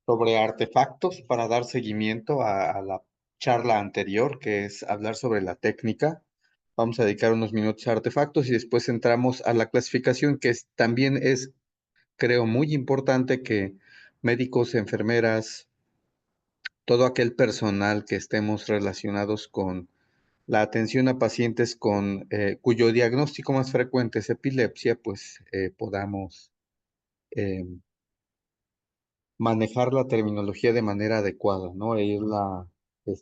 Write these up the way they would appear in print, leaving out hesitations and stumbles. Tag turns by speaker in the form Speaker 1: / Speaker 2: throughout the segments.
Speaker 1: sobre artefactos para dar seguimiento a la charla anterior, que es hablar sobre la técnica. Vamos a dedicar unos minutos a artefactos y después entramos a la clasificación, también es, creo, muy importante que médicos, enfermeras, todo aquel personal que estemos relacionados con la atención a pacientes cuyo diagnóstico más frecuente es epilepsia, pues podamos em, manejar la terminología de manera adecuada, ¿no? E irla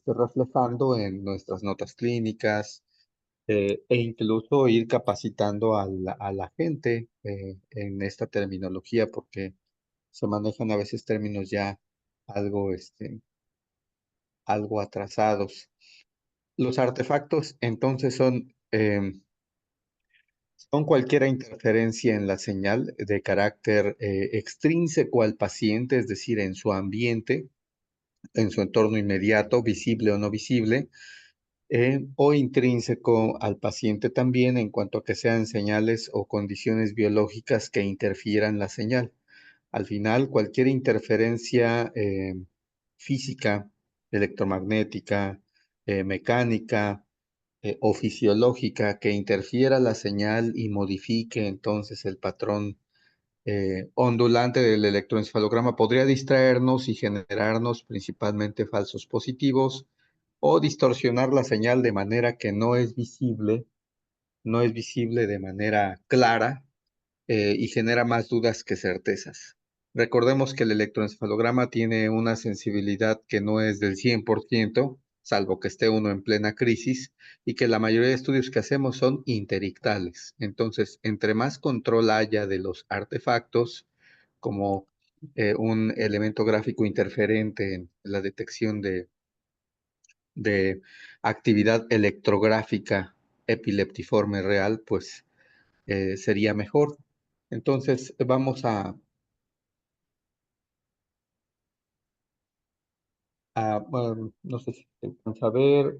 Speaker 1: reflejando en nuestras notas clínicas, e incluso ir capacitando a la gente en esta terminología, porque se manejan a veces términos ya algo, algo atrasados. Los artefactos entonces son cualquier interferencia en la señal de carácter extrínseco al paciente, es decir, en su ambiente, en su entorno inmediato, visible o no visible, o intrínseco al paciente también en cuanto a que sean señales o condiciones biológicas que interfieran la señal. Al final, cualquier interferencia física, electromagnética, mecánica o fisiológica que interfiera la señal y modifique entonces el patrón ondulante del electroencefalograma podría distraernos y generarnos principalmente falsos positivos o distorsionar la señal de manera que no es visible de manera clara y genera más dudas que certezas. Recordemos que el electroencefalograma tiene una sensibilidad que no es del 100%, salvo que esté uno en plena crisis, y que la mayoría de estudios que hacemos son interictales. Entonces, entre más control haya de los artefactos, como un elemento gráfico interferente en la detección de actividad electrográfica epileptiforme real, pues sería mejor. Entonces, bueno, no sé si se alcanza a ver,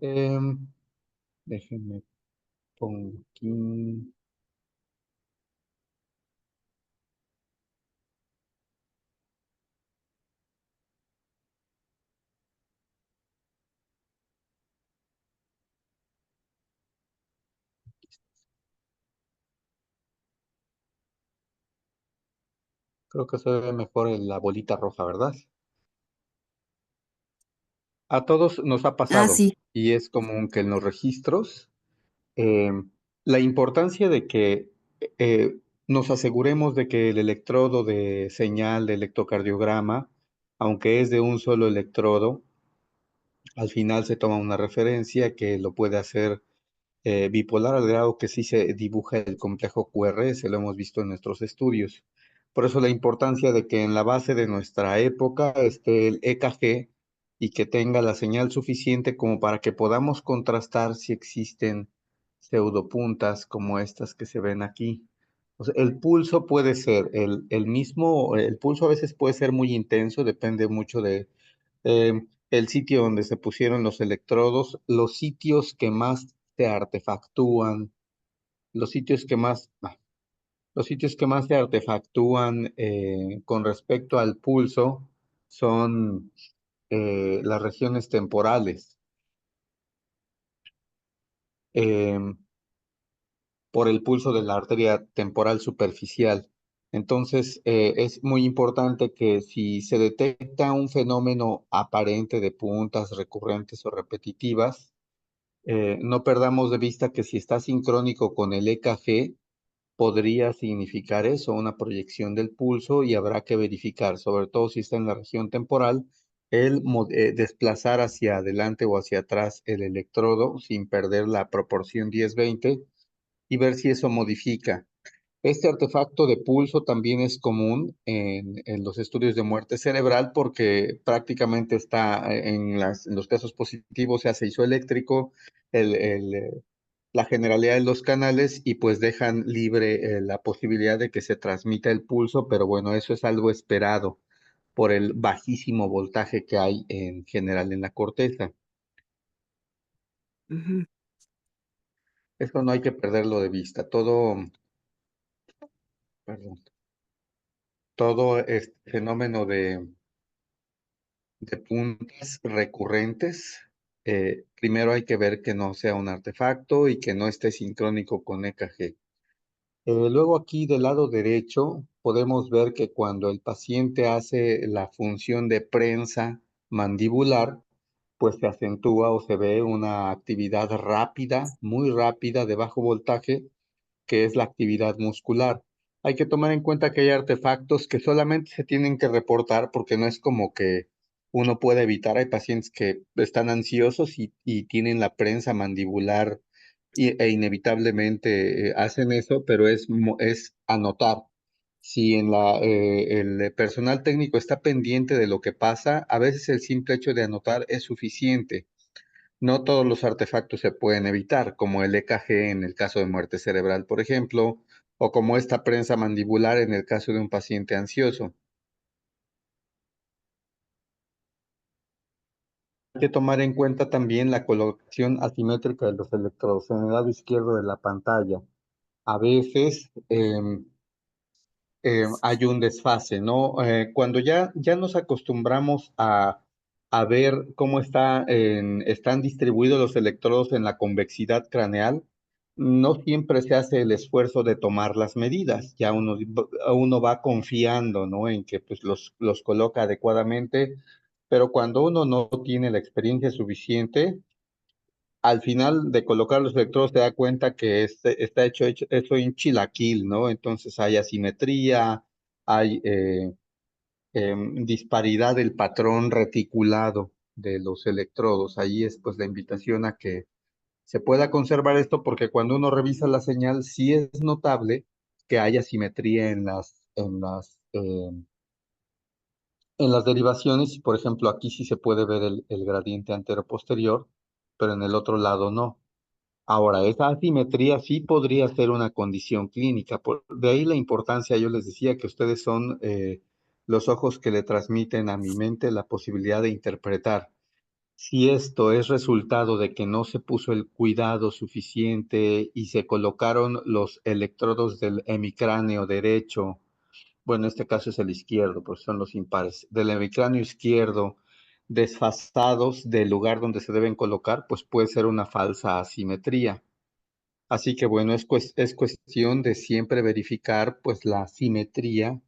Speaker 1: déjenme pongo aquí, creo que se ve mejor en la bolita roja, ¿verdad? A todos nos ha
Speaker 2: Ah,
Speaker 1: pasado
Speaker 2: sí.
Speaker 1: y es común que en los registros, la importancia de que eh, nos aseguremos de que el electrodo de señal de electrocardiograma, aunque es de un solo electrodo, al final se toma una referencia que lo puede hacer bipolar al grado que sí se dibuja el complejo QRS, lo hemos visto en nuestros estudios. Por eso la importancia de que en la base de nuestra época esté el EKG y que tenga la señal suficiente como para que podamos contrastar si existen pseudopuntas como estas que se ven aquí. O sea, el pulso puede ser el mismo, el pulso a veces puede ser muy intenso, depende mucho de el sitio donde se pusieron los electrodos, los sitios que más se artefactúan, los sitios que más, los sitios que más se artefactúan con respecto al pulso son las regiones temporales, em, por el pulso de la arteria temporal superficial. Entonces, es muy importante que si se detecta un fenómeno aparente de puntas recurrentes o repetitivas, no perdamos de vista que si está sincrónico con el EKG, podría significar eso, una proyección del pulso y habrá que verificar, sobre todo si está en la región temporal, desplazar hacia adelante o hacia atrás el electrodo sin perder la proporción 10-20 y ver si eso modifica. Este artefacto de pulso también es común en los estudios de muerte cerebral porque prácticamente está en los casos positivos, se hace isoeléctrico, el, el, eh, la generalidad de los canales y pues dejan libre la posibilidad de que se transmita el pulso, pero bueno, eso es algo esperado por el bajísimo voltaje que hay en general en la corteza.
Speaker 2: Ujú.
Speaker 1: Eso no hay que perderlo de vista. Perdón, todo este fenómeno de puntas recurrentes, primero hay que ver que no sea un artefacto y que no esté sincrónico con EKG. Luego aquí del lado derecho podemos ver que cuando el paciente hace la función de prensa mandibular, pues se acentúa o se ve una actividad rápida, muy rápida de bajo voltaje, que es la actividad muscular. Hay que tomar en cuenta que hay artefactos que solamente se tienen que reportar porque no es como que uno pueda evitar. Hay pacientes que están ansiosos y tienen la prensa mandibular e inevitablemente hacen eso, pero es anotar. Si el personal técnico está pendiente de lo que pasa, a veces el simple hecho de anotar es suficiente. No todos los artefactos se pueden evitar, como el EKG en el caso de muerte cerebral, por ejemplo, o como esta prensa mandibular en el caso de un paciente ansioso. Hay que tomar en cuenta también la colocación asimétrica de los electrodos en el lado izquierdo de la pantalla. A veces hay un desfase, ¿no? Cuando ya nos acostumbramos a ver cómo están distribuidos los electrodos en la convexidad craneal, no siempre se hace el esfuerzo de tomar las medidas. Ya uno va confiando, ¿no? En que pues, los coloca adecuadamente, pero cuando uno no tiene la experiencia suficiente, al final de colocar los electrodos se da cuenta que está hecho en chilaquil, ¿no? Entonces hay asimetría, hay disparidad del patrón reticulado de los electrodos. Ahí es pues la invitación a que se pueda conservar esto porque cuando uno revisa la señal sí es notable que hay asimetría en las derivaciones. Y por ejemplo aquí sí se puede ver el gradiente antero-posterior, pero en el otro lado no. Ahora, esa asimetría sí podría ser una condición clínica. De ahí la importancia, yo les decía que ustedes son los ojos que le transmiten a mi mente la posibilidad de interpretar. Si esto es resultado de que no se puso el cuidado suficiente y se colocaron los electrodos del hemicráneo derecho, bueno, en este caso es el izquierdo, pues son los impares, del hemicráneo izquierdo desfasados del lugar donde se deben colocar, pues puede ser una falsa asimetría. Así que bueno, es cuestión de siempre verificar pues la simetría,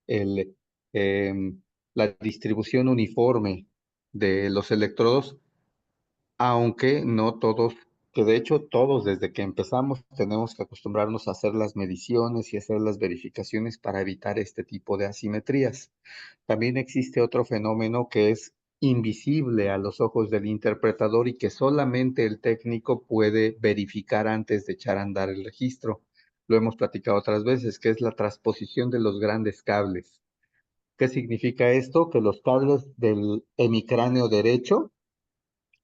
Speaker 1: el, la distribución uniforme de los electrodos, aunque no todos, que de hecho todos desde que empezamos tenemos que acostumbrarnos a hacer las mediciones y hacer las verificaciones para evitar este tipo de asimetrías. También existe otro fenómeno que es invisible a los ojos del interpretador y que solamente el técnico puede verificar antes de echar a andar el registro. Lo hemos platicado otras veces, que es la transposición de los grandes cables. ¿Qué significa esto? Que los cables del hemicráneo derecho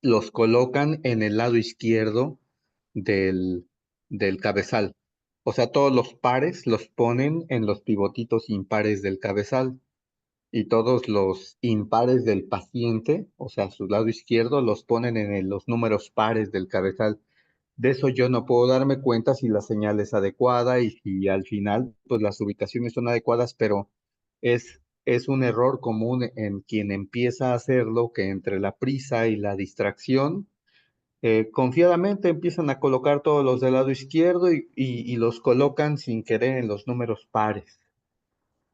Speaker 1: los colocan en el lado izquierdo del, del cabezal. O sea, todos los pares los ponen en los pivotitos impares del cabezal y todos los impares del paciente, o sea, su lado izquierdo, los ponen en los números pares del cabezal. De eso yo no puedo darme cuenta si la señal es adecuada y si al final, pues las ubicaciones son adecuadas, pero es un error común en quien empieza a hacerlo, que entre la prisa y la distracción, confiadamente empiezan a colocar todos los del lado izquierdo y los colocan sin querer en los números pares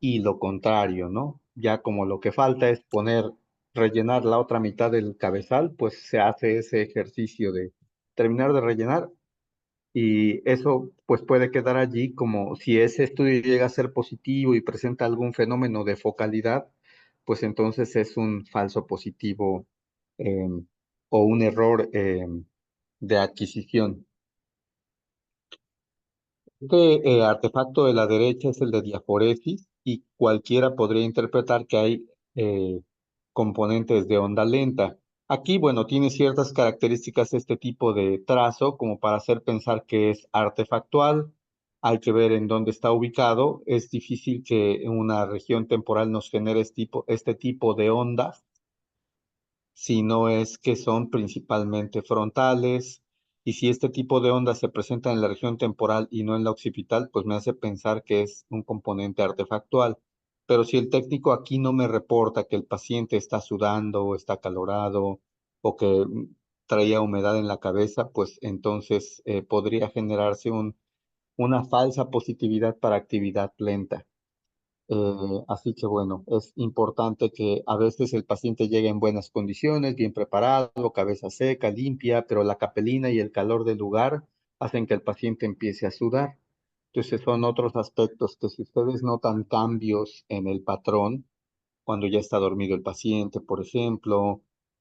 Speaker 1: y lo contrario, ¿no? Ya como lo que falta es rellenar la otra mitad del cabezal, pues se hace ese ejercicio de terminar de rellenar y eso pues puede quedar allí como si ese estudio llega a ser positivo y presenta algún fenómeno de focalidad, pues entonces es un falso positivo o un error de adquisición. Este artefacto de la derecha es el de diaforesis y cualquiera podría interpretar que hay componentes de onda lenta. Aquí, bueno, tiene ciertas características este tipo de trazo como para hacer pensar que es artefactual. Hay que ver en dónde está ubicado. Es difícil que en una región temporal nos genere este tipo de ondas si no es que son principalmente frontales, y si este tipo de ondas se presenta en la región temporal y no en la occipital, pues me hace pensar que es un componente artefactual. Pero si el técnico aquí no me reporta que el paciente está sudando o está acalorado o que traía humedad en la cabeza, pues entonces podría generarse una falsa positividad para actividad lenta. Así que bueno, es importante que a veces el paciente llegue en buenas condiciones, bien preparado, cabeza seca, limpia, pero la capelina y el calor del lugar hacen que el paciente empiece a sudar. Entonces son otros aspectos que si ustedes notan cambios en el patrón, cuando ya está dormido el paciente, por ejemplo,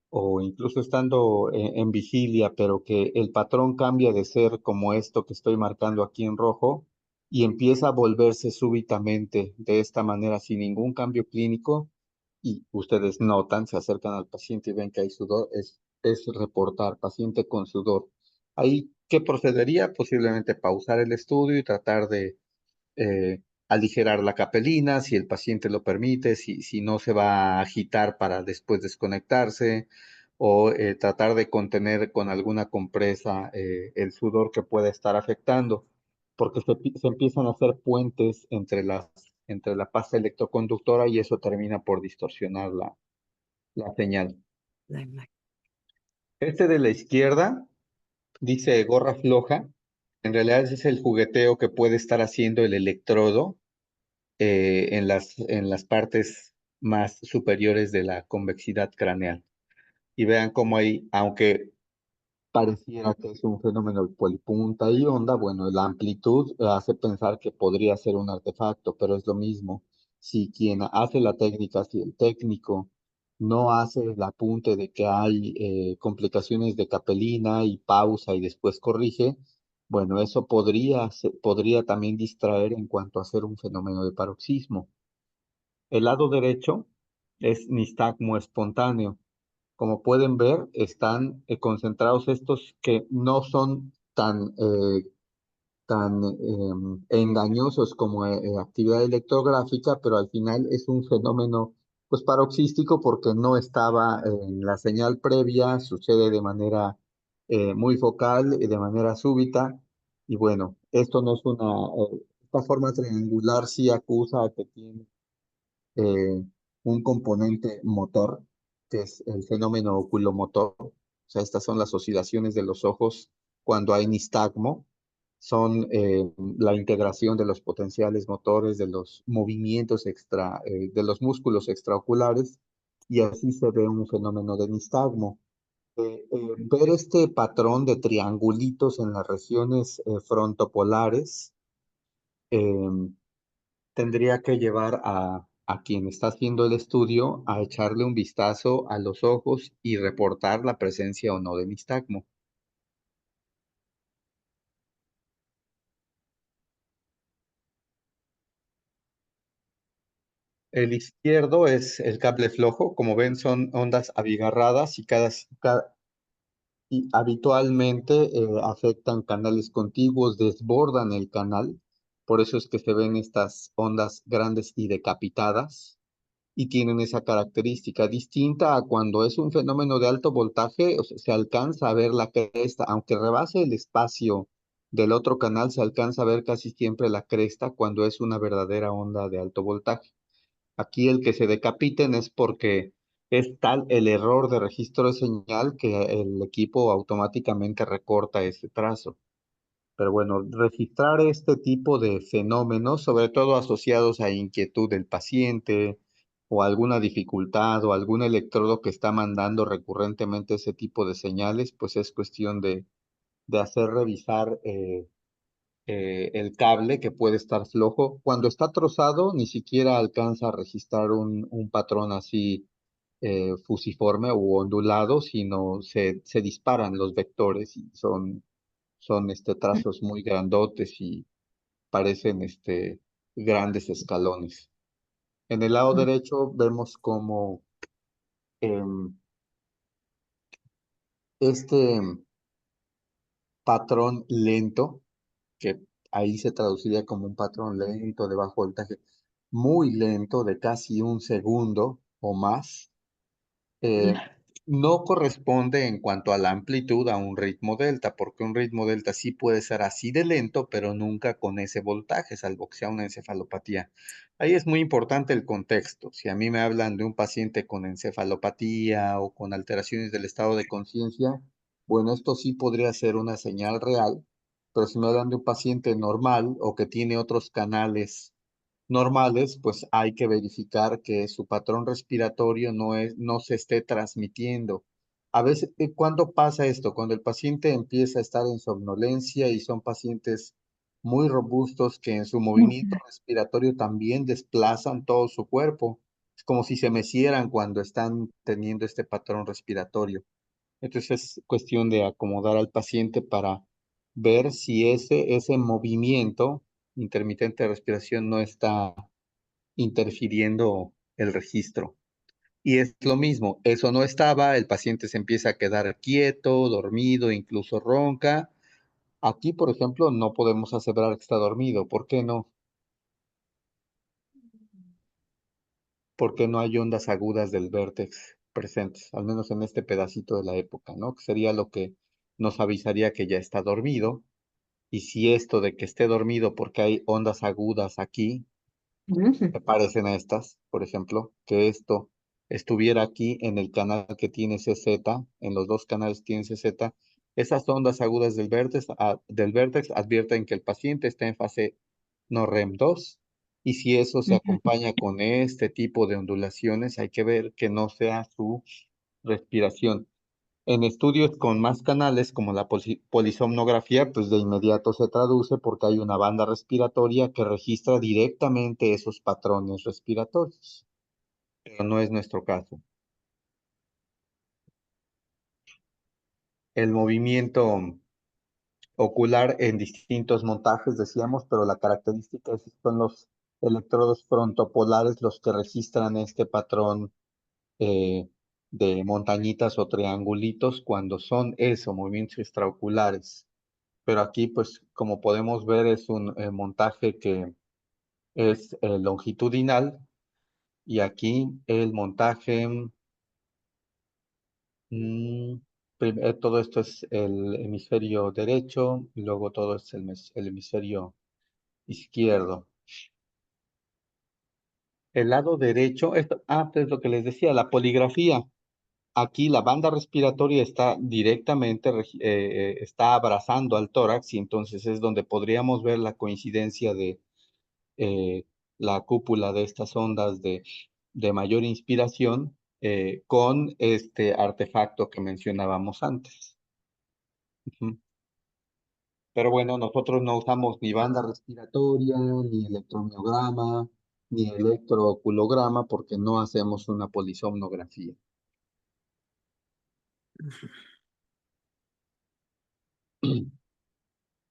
Speaker 1: o incluso estando en vigilia, pero que el patrón cambia de ser como esto que estoy marcando aquí en rojo y empieza a volverse súbitamente de esta manera sin ningún cambio clínico y ustedes notan, se acercan al paciente y ven que hay sudor, es reportar paciente con sudor. Ahí, ¿qué procedería? Posiblemente pausar el estudio y tratar de aligerar la capelina, si el paciente lo permite, si no se va a agitar para después desconectarse, o tratar de contener con alguna compresa el sudor que pueda estar afectando, porque se empiezan a hacer puentes entre la pasta electroconductora y eso termina por distorsionar la señal.
Speaker 2: La imagen.
Speaker 1: Este de la izquierda dice gorra floja, en realidad ese es el jugueteo que puede estar haciendo el electrodo en las partes más superiores de la convexidad craneal. Y vean cómo ahí, aunque pareciera que es un fenómeno de polipunta y onda, bueno, la amplitud hace pensar que podría ser un artefacto, pero es lo mismo. Si quien hace la técnica, si el técnico no hace el apunte de que hay complicaciones de capelina y pausa y después corrige, bueno, eso podría también distraer en cuanto a ser un fenómeno de paroxismo. El lado derecho es nistagmo espontáneo. Como pueden ver, están concentrados estos que no son tan engañosos como actividad electrográfica, pero al final es un fenómeno pues paroxístico porque no estaba en la señal previa, sucede de manera muy focal y de manera súbita. Y bueno, esto no es esta forma triangular sí acusa a que tiene un componente motor, que es el fenómeno oculomotor. O sea, estas son las oscilaciones de los ojos cuando hay nistagmo. Son la integración de los potenciales motores, de los movimientos de los músculos extraoculares, y así se ve un fenómeno de nistagmo. Ver este patrón de triangulitos en las regiones frontopolares eh, tendría que llevar a quien está haciendo el estudio a echarle un vistazo a los ojos y reportar la presencia o no de nistagmo. El izquierdo es el cable flojo, como ven son ondas abigarradas y habitualmente afectan canales contiguos, desbordan el canal, por eso es que se ven estas ondas grandes y decapitadas. Y tienen esa característica distinta a cuando es un fenómeno de alto voltaje, o sea, se alcanza a ver la cresta, aunque rebase el espacio del otro canal, se alcanza a ver casi siempre la cresta cuando es una verdadera onda de alto voltaje. Aquí el que se decapiten es porque es tal el error de registro de señal que el equipo automáticamente recorta ese trazo. Pero bueno, registrar este tipo de fenómenos, sobre todo asociados a inquietud del paciente o alguna dificultad o algún electrodo que está mandando recurrentemente ese tipo de señales, pues es cuestión de hacer revisar el cable que puede estar flojo. Cuando está trozado, ni siquiera alcanza a registrar un patrón así fusiforme u ondulado, sino se disparan los vectores y son trazos muy grandotes y parecen grandes escalones. En el lado derecho vemos como em, este patrón lento, que ahí se traduciría como un patrón lento de bajo voltaje, muy lento, de casi un segundo o más, eh, No corresponde en cuanto a la amplitud a un ritmo delta, porque un ritmo delta sí puede ser así de lento, pero nunca con ese voltaje, salvo que sea una encefalopatía. Ahí es muy importante el contexto. Si a mí me hablan de un paciente con encefalopatía o con alteraciones del estado de conciencia, bueno, esto sí podría ser una señal real, pero si me hablan de un paciente normal o que tiene otros canales normales, pues hay que verificar que su patrón respiratorio no se esté transmitiendo. A veces, ¿cuándo pasa esto? Cuando el paciente empieza a estar en somnolencia y son pacientes muy robustos que en su movimiento
Speaker 2: Ujú.
Speaker 1: respiratorio también desplazan todo su cuerpo. Es como si se mecieran cuando están teniendo este patrón respiratorio. Entonces es cuestión de acomodar al paciente para ver si ese movimiento intermitente de respiración no está interfiriendo el registro. Y es lo mismo, eso no estaba, el paciente se empieza a quedar quieto, dormido, incluso ronca. Aquí, por ejemplo, no podemos aseverar que está dormido. ¿Por qué no? Porque no hay ondas agudas del vértex presentes, al menos en este pedacito de la época, ¿no? Que sería lo que nos avisaría que ya está dormido. Y si esto de que esté dormido porque hay ondas agudas aquí,
Speaker 2: Ujú.
Speaker 1: se parecen a estas, por ejemplo, que esto estuviera aquí en el canal que tiene CZ, en los dos canales que tiene CZ, esas ondas agudas del vértex advierten que el paciente está en fase no REM 2, y si eso se
Speaker 2: Ujú.
Speaker 1: acompaña con este tipo de ondulaciones, hay que ver que no sea su respiración. En estudios con más canales, como la polisomnografía, pues de inmediato se traduce porque hay una banda respiratoria que registra directamente esos patrones respiratorios, pero no es nuestro caso. El movimiento ocular en distintos montajes, decíamos, pero la característica son los electrodos frontopolares los que registran este patrón eh, de montañitas o triangulitos cuando son eso, movimientos extraoculares. Pero aquí, pues, como podemos ver, es un montaje que es longitudinal y aquí el montaje, mm, todo esto es el hemisferio derecho y luego todo es el hemisferio izquierdo. El lado derecho, es lo que les decía, la poligrafía. Aquí la banda respiratoria está directamente, está abrazando al tórax y entonces es donde podríamos ver la coincidencia de eh, la cúpula de estas ondas de mayor inspiración con este artefacto que mencionábamos antes. Ujú. Pero bueno, nosotros no usamos ni banda respiratoria, ni electromiograma, ni electrooculograma porque no hacemos una polisomnografía.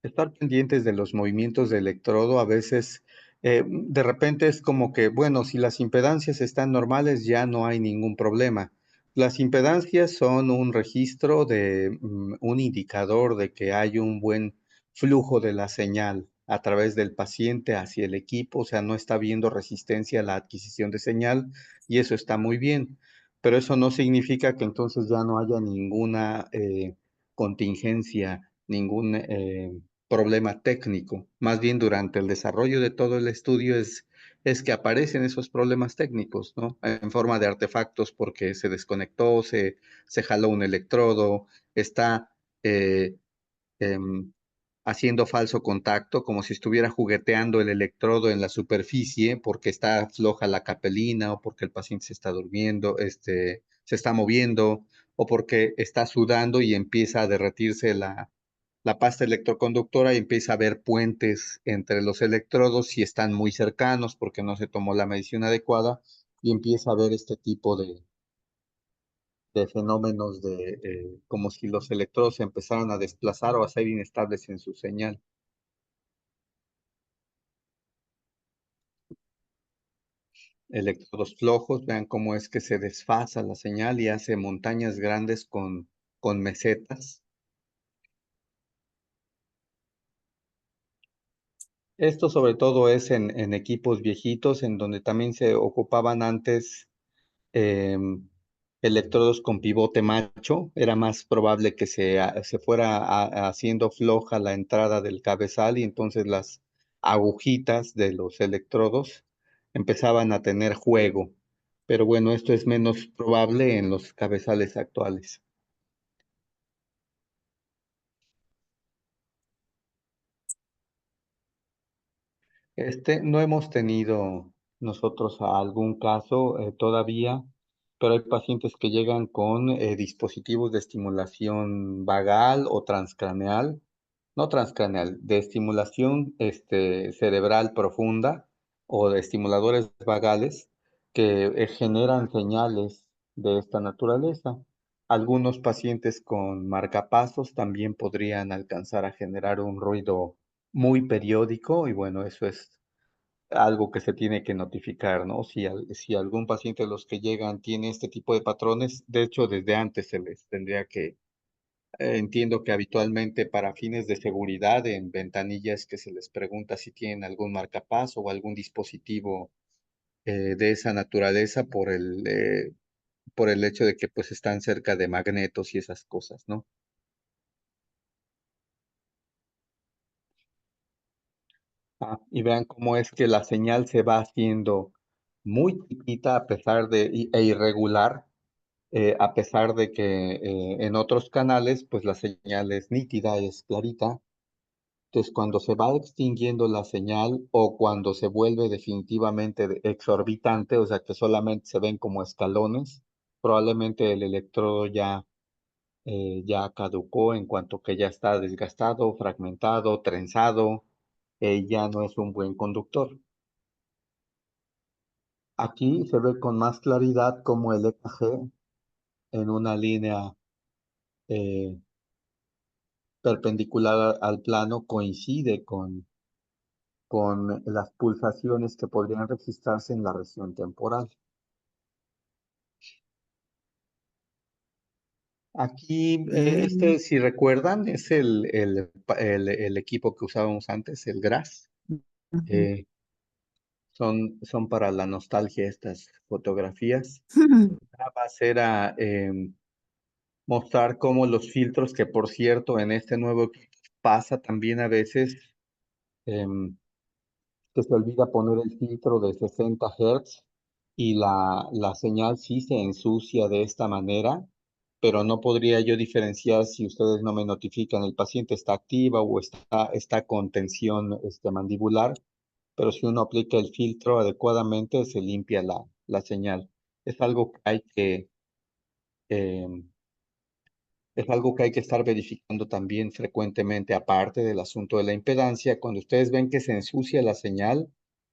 Speaker 1: Estar pendientes de los movimientos de electrodo a veces, de repente es como que, bueno, si las impedancias están normales ya no hay ningún problema. Las impedancias son un registro de un indicador de que hay un buen flujo de la señal a través del paciente hacia el equipo, o sea, no está habiendo resistencia a la adquisición de señal y eso está muy bien, pero eso no significa que entonces ya no haya ninguna contingencia, ningún problema técnico. Más bien durante el desarrollo de todo el estudio es que aparecen esos problemas técnicos, ¿no? En forma de artefactos porque se desconectó, se jaló un electrodo, está eh, em, haciendo falso contacto, como si estuviera jugueteando el electrodo en la superficie porque está floja la capelina o porque el paciente se está durmiendo, se está moviendo o porque está sudando y empieza a derretirse la pasta electroconductora y empieza a haber puentes entre los electrodos si están muy cercanos porque no se tomó la medición adecuada y empieza a haber este tipo de fenómenos como si los electrodos se empezaran a desplazar o a ser inestables en su señal. Electrodos flojos, vean cómo es que se desfasa la señal y hace montañas grandes con mesetas. Esto sobre todo es en equipos viejitos, en donde también se ocupaban antes em, electrodos con pivote macho, era más probable que se fuera haciendo floja la entrada del cabezal y entonces las agujitas de los electrodos empezaban a tener juego. Pero bueno, esto es menos probable en los cabezales actuales. No hemos tenido nosotros algún caso todavía, pero hay pacientes que llegan con dispositivos de estimulación vagal o transcraneal, no transcraneal, de estimulación cerebral profunda o de estimuladores vagales que generan señales de esta naturaleza. Algunos pacientes con marcapasos también podrían alcanzar a generar un ruido muy periódico y bueno, eso es algo que se tiene que notificar, ¿no? Si algún paciente de los que llegan tiene este tipo de patrones, de hecho, desde antes se les tendría que, entiendo que habitualmente para fines de seguridad en ventanillas que se les pregunta si tienen algún marcapaso o algún dispositivo de esa naturaleza por el hecho de que pues están cerca de magnetos y esas cosas, ¿no? Y vean cómo es que la señal se va haciendo muy chiquita a pesar e irregular, a pesar de que en otros canales, pues la señal es nítida, es clarita. Entonces, cuando se va extinguiendo la señal o cuando se vuelve definitivamente exorbitante, o sea que solamente se ven como escalones, probablemente el electrodo ya caducó en cuanto que ya está desgastado, fragmentado, trenzado, ya no es un buen conductor. Aquí se ve con más claridad cómo el EKG en una línea eh, perpendicular al plano coincide con las pulsaciones que podrían registrarse en la región temporal. Aquí, si recuerdan, es el equipo que usábamos antes, el GRAS.
Speaker 2: Ujú.
Speaker 1: Eh, son para la nostalgia estas fotografías. Nada más era mostrar cómo los filtros, que por cierto, en este nuevo equipo pasa también a veces, em, que se olvida poner el filtro de 60 Hz y la señal sí se ensucia de esta manera, pero no podría yo diferenciar si ustedes no me notifican, el paciente está activa o está con tensión mandibular, pero si uno aplica el filtro adecuadamente se limpia la señal. Es algo que hay que, em, es algo que hay que estar verificando también frecuentemente, aparte del asunto de la impedancia. Cuando ustedes ven que se ensucia la señal,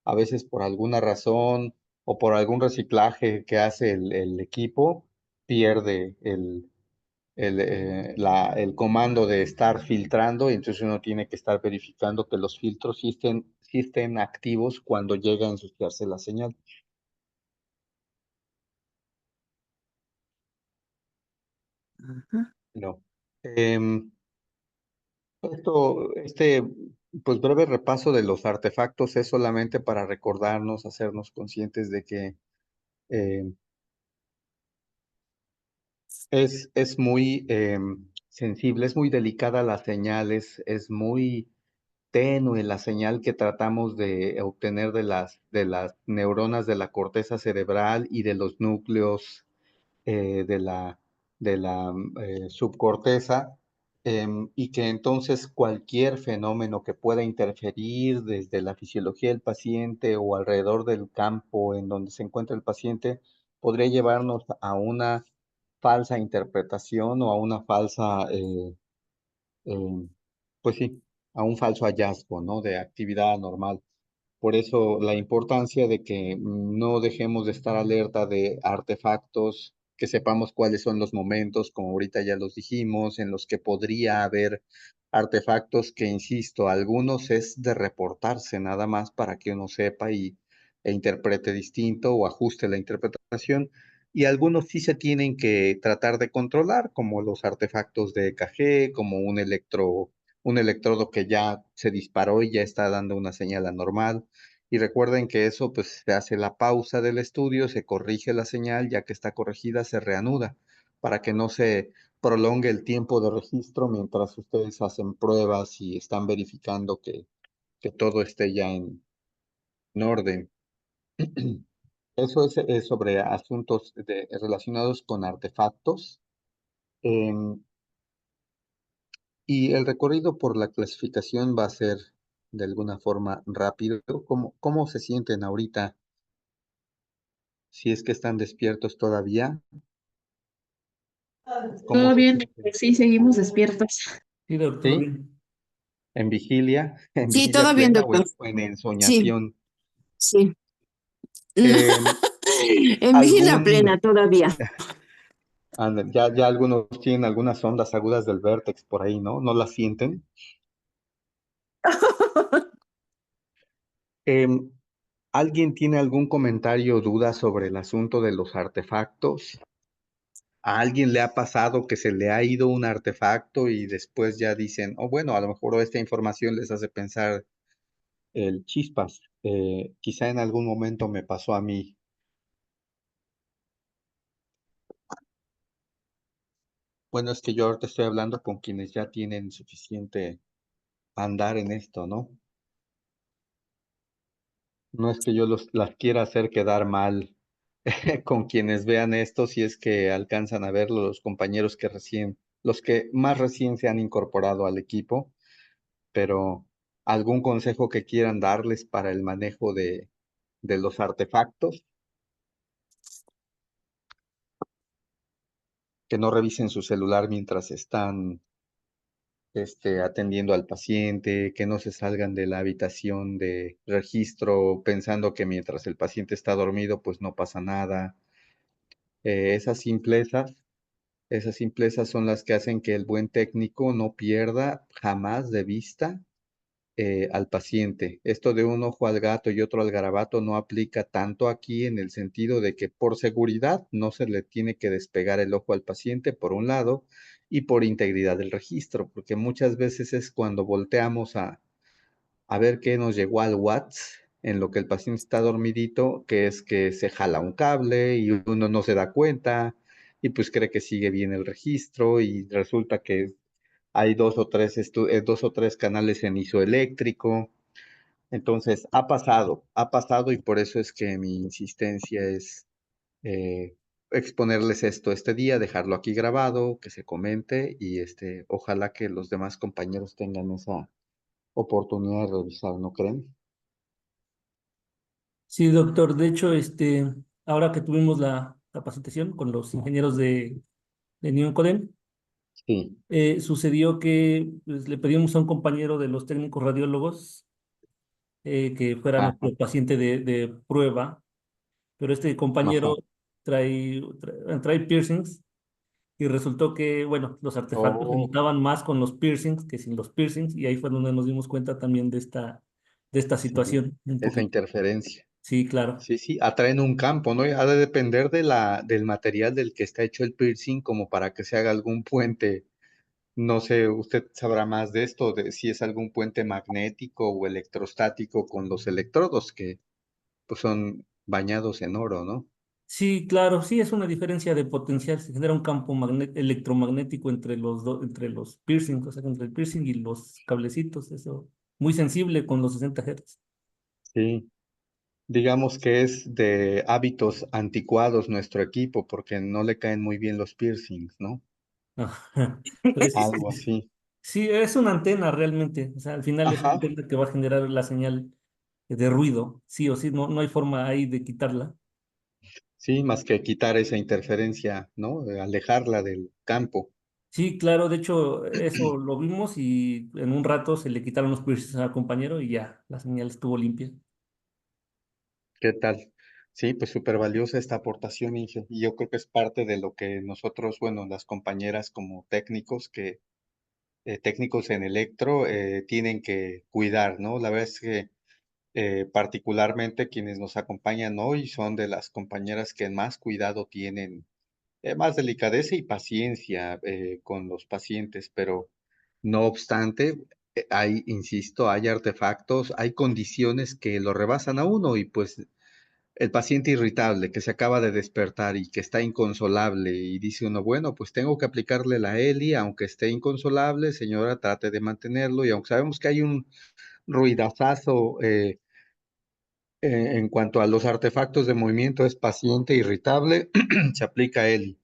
Speaker 1: a veces por alguna razón o por algún reciclaje que hace el equipo, pierde el comando de estar filtrando y entonces uno tiene que estar verificando que los filtros sí estén activos cuando llega a ensuciarse la señal.
Speaker 2: Ajá.
Speaker 1: No. Em, este, pues breve repaso de los artefactos es solamente para recordarnos, hacernos conscientes de que eh, es muy sensible, es muy delicada la señal, es muy tenue la señal que tratamos de obtener de las neuronas de la corteza cerebral y de los núcleos de la subcorteza, y que entonces cualquier fenómeno que pueda interferir desde la fisiología del paciente o alrededor del campo en donde se encuentra el paciente podría llevarnos a una falsa interpretación o a una falsa, pues sí, a un falso hallazgo, ¿no? De actividad anormal. Por eso la importancia de que no dejemos de estar alerta de artefactos, que sepamos cuáles son los momentos, como ahorita ya los dijimos, en los que podría haber artefactos que, insisto, algunos es de reportarse nada más para que uno sepa e interprete distinto o ajuste la interpretación. Y algunos sí se tienen que tratar de controlar, como los artefactos de EKG, como un electrodo que ya se disparó y ya está dando una señal anormal. Y recuerden que eso, pues, se hace la pausa del estudio, se corrige la señal, ya que está corregida, se reanuda, para que no se prolongue el tiempo de registro mientras ustedes hacen pruebas y están verificando que todo esté ya en orden. Eso es sobre asuntos relacionados con artefactos. Em, y el recorrido por la clasificación va a ser de alguna forma rápido. ¿Cómo se sienten ahorita? Si es que están despiertos todavía, ¿cómo
Speaker 2: Todo
Speaker 1: se
Speaker 2: bien,
Speaker 1: sienten?
Speaker 2: sí, seguimos despiertos.
Speaker 3: Sí, doctor,
Speaker 1: ¿Sí?
Speaker 3: bien.
Speaker 1: ¿En vigilia? ¿En
Speaker 2: Sí,
Speaker 1: vigilia
Speaker 2: todo bien,
Speaker 1: plena
Speaker 2: doctor.
Speaker 1: o en
Speaker 2: Sí,
Speaker 1: ensoñación?
Speaker 2: sí.
Speaker 1: Em,
Speaker 2: En vigila
Speaker 1: ¿Algún,
Speaker 2: plena todavía.
Speaker 1: ya algunos tienen algunas ondas agudas del vértex por ahí, ¿no? ¿No las sienten? Em, ¿Alguien tiene algún comentario o duda sobre el asunto de los artefactos? ¿A alguien le ha pasado que se le ha ido un artefacto y después ya dicen, oh, bueno, a lo mejor esta información les hace pensar el chispas? Quizá en algún momento me pasó a mí. Bueno, es que yo ahorita estoy hablando con quienes ya tienen suficiente andar en esto, ¿no? No es que yo las quiera hacer quedar mal con quienes vean esto, si es que alcanzan a verlo, los compañeros los que más recién se han incorporado al equipo, pero algún consejo que quieran darles para el manejo de los artefactos, que no revisen su celular mientras están atendiendo al paciente, que no se salgan de la habitación de registro pensando que mientras el paciente está dormido, pues no pasa nada. Esas simplezas Esas simplezas son las que hacen que el buen técnico no pierda jamás de vista al paciente. Esto de un ojo al gato y otro al garabato no aplica tanto aquí en el sentido de que por seguridad no se le tiene que despegar el ojo al paciente por un lado y por integridad del registro, porque muchas veces es cuando volteamos a ver qué nos llegó al WhatsApp en lo que el paciente está dormidito, que es que se jala un cable y uno no se da cuenta y pues cree que sigue bien el registro y resulta que hay dos o tres canales en isoeléctrico. Entonces, ha pasado y por eso es que mi insistencia es eh, exponerles esto este día, dejarlo aquí grabado, que se comente y ojalá que los demás compañeros tengan esa oportunidad de revisar, ¿no creen?
Speaker 3: Sí, doctor. De hecho, ahora que tuvimos la capacitación con los ingenieros de Neoncodem,
Speaker 1: Sí,
Speaker 3: sucedió que pues, le pedimos a un compañero de los técnicos radiólogos que fuera
Speaker 1: ajá.
Speaker 3: nuestro paciente de prueba, pero este compañero
Speaker 1: Ajá.
Speaker 3: trae piercings y resultó que, bueno, los artefactos se
Speaker 1: Oh,
Speaker 3: notaban más con los piercings que sin los piercings y ahí fue donde nos dimos cuenta también de esta
Speaker 1: sí,
Speaker 3: situación un
Speaker 1: esa
Speaker 3: poquito.
Speaker 1: interferencia.
Speaker 3: Sí, claro.
Speaker 1: Sí, sí, atraen un campo, ¿no? Y ha de depender del material del que está hecho el piercing como para que se haga algún puente. No sé, usted sabrá más de esto, de si es algún puente magnético o electrostático con los electrodos que pues son bañados en oro, ¿no?
Speaker 3: Sí, claro, sí, es una diferencia de potencial. Se genera un campo electromagnético entre los piercings, o sea, entre el piercing y los cablecitos, eso, muy sensible con los 60 Hz.
Speaker 1: Sí, digamos que es de hábitos anticuados nuestro equipo porque no le caen muy bien los piercings, ¿no?
Speaker 3: Ajá. Pues,
Speaker 1: Algo así.
Speaker 3: sí, es una antena realmente, o sea, al final es una
Speaker 1: Ajá.
Speaker 3: antena que va a generar la señal de ruido, sí o sí, no hay forma ahí de quitarla.
Speaker 1: Sí, más que quitar esa interferencia, ¿no? Alejarla del campo.
Speaker 3: Sí, claro, de hecho, eso lo vimos y en un rato se le quitaron los piercings al compañero y ya, la señal estuvo limpia.
Speaker 1: ¿Qué tal? Sí, pues súper valiosa esta aportación, Inge. Y yo creo que es parte de lo que nosotros, bueno, las compañeras como técnicos técnicos en electro, tienen que cuidar, ¿no? La verdad es que particularmente quienes nos acompañan hoy son de las compañeras que más cuidado tienen, más delicadeza y paciencia con los pacientes, pero no obstante, Hay, insisto, hay artefactos, hay condiciones que lo rebasan a uno y pues el paciente irritable que se acaba de despertar y que está inconsolable y dice uno, bueno, pues tengo que aplicarle la ELI, aunque esté inconsolable, señora, trate de mantenerlo y aunque sabemos que hay un ruidazazo en cuanto a los artefactos de movimiento, es paciente irritable, se aplica ELI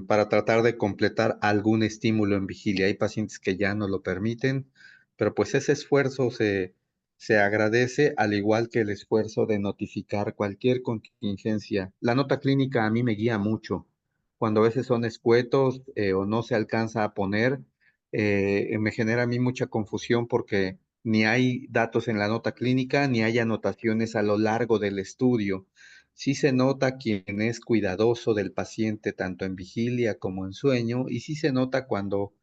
Speaker 1: para tratar de completar algún estímulo en vigilia. Hay pacientes que ya no lo permiten, pero pues ese esfuerzo se agradece, al igual que el esfuerzo de notificar cualquier contingencia. La nota clínica a mí me guía mucho. Cuando a veces son escuetos o no se alcanza a poner, me genera a mí mucha confusión porque ni hay datos en la nota clínica, ni hay anotaciones a lo largo del estudio. Sí se nota quien es cuidadoso del paciente tanto en vigilia como en sueño y sí se nota cuando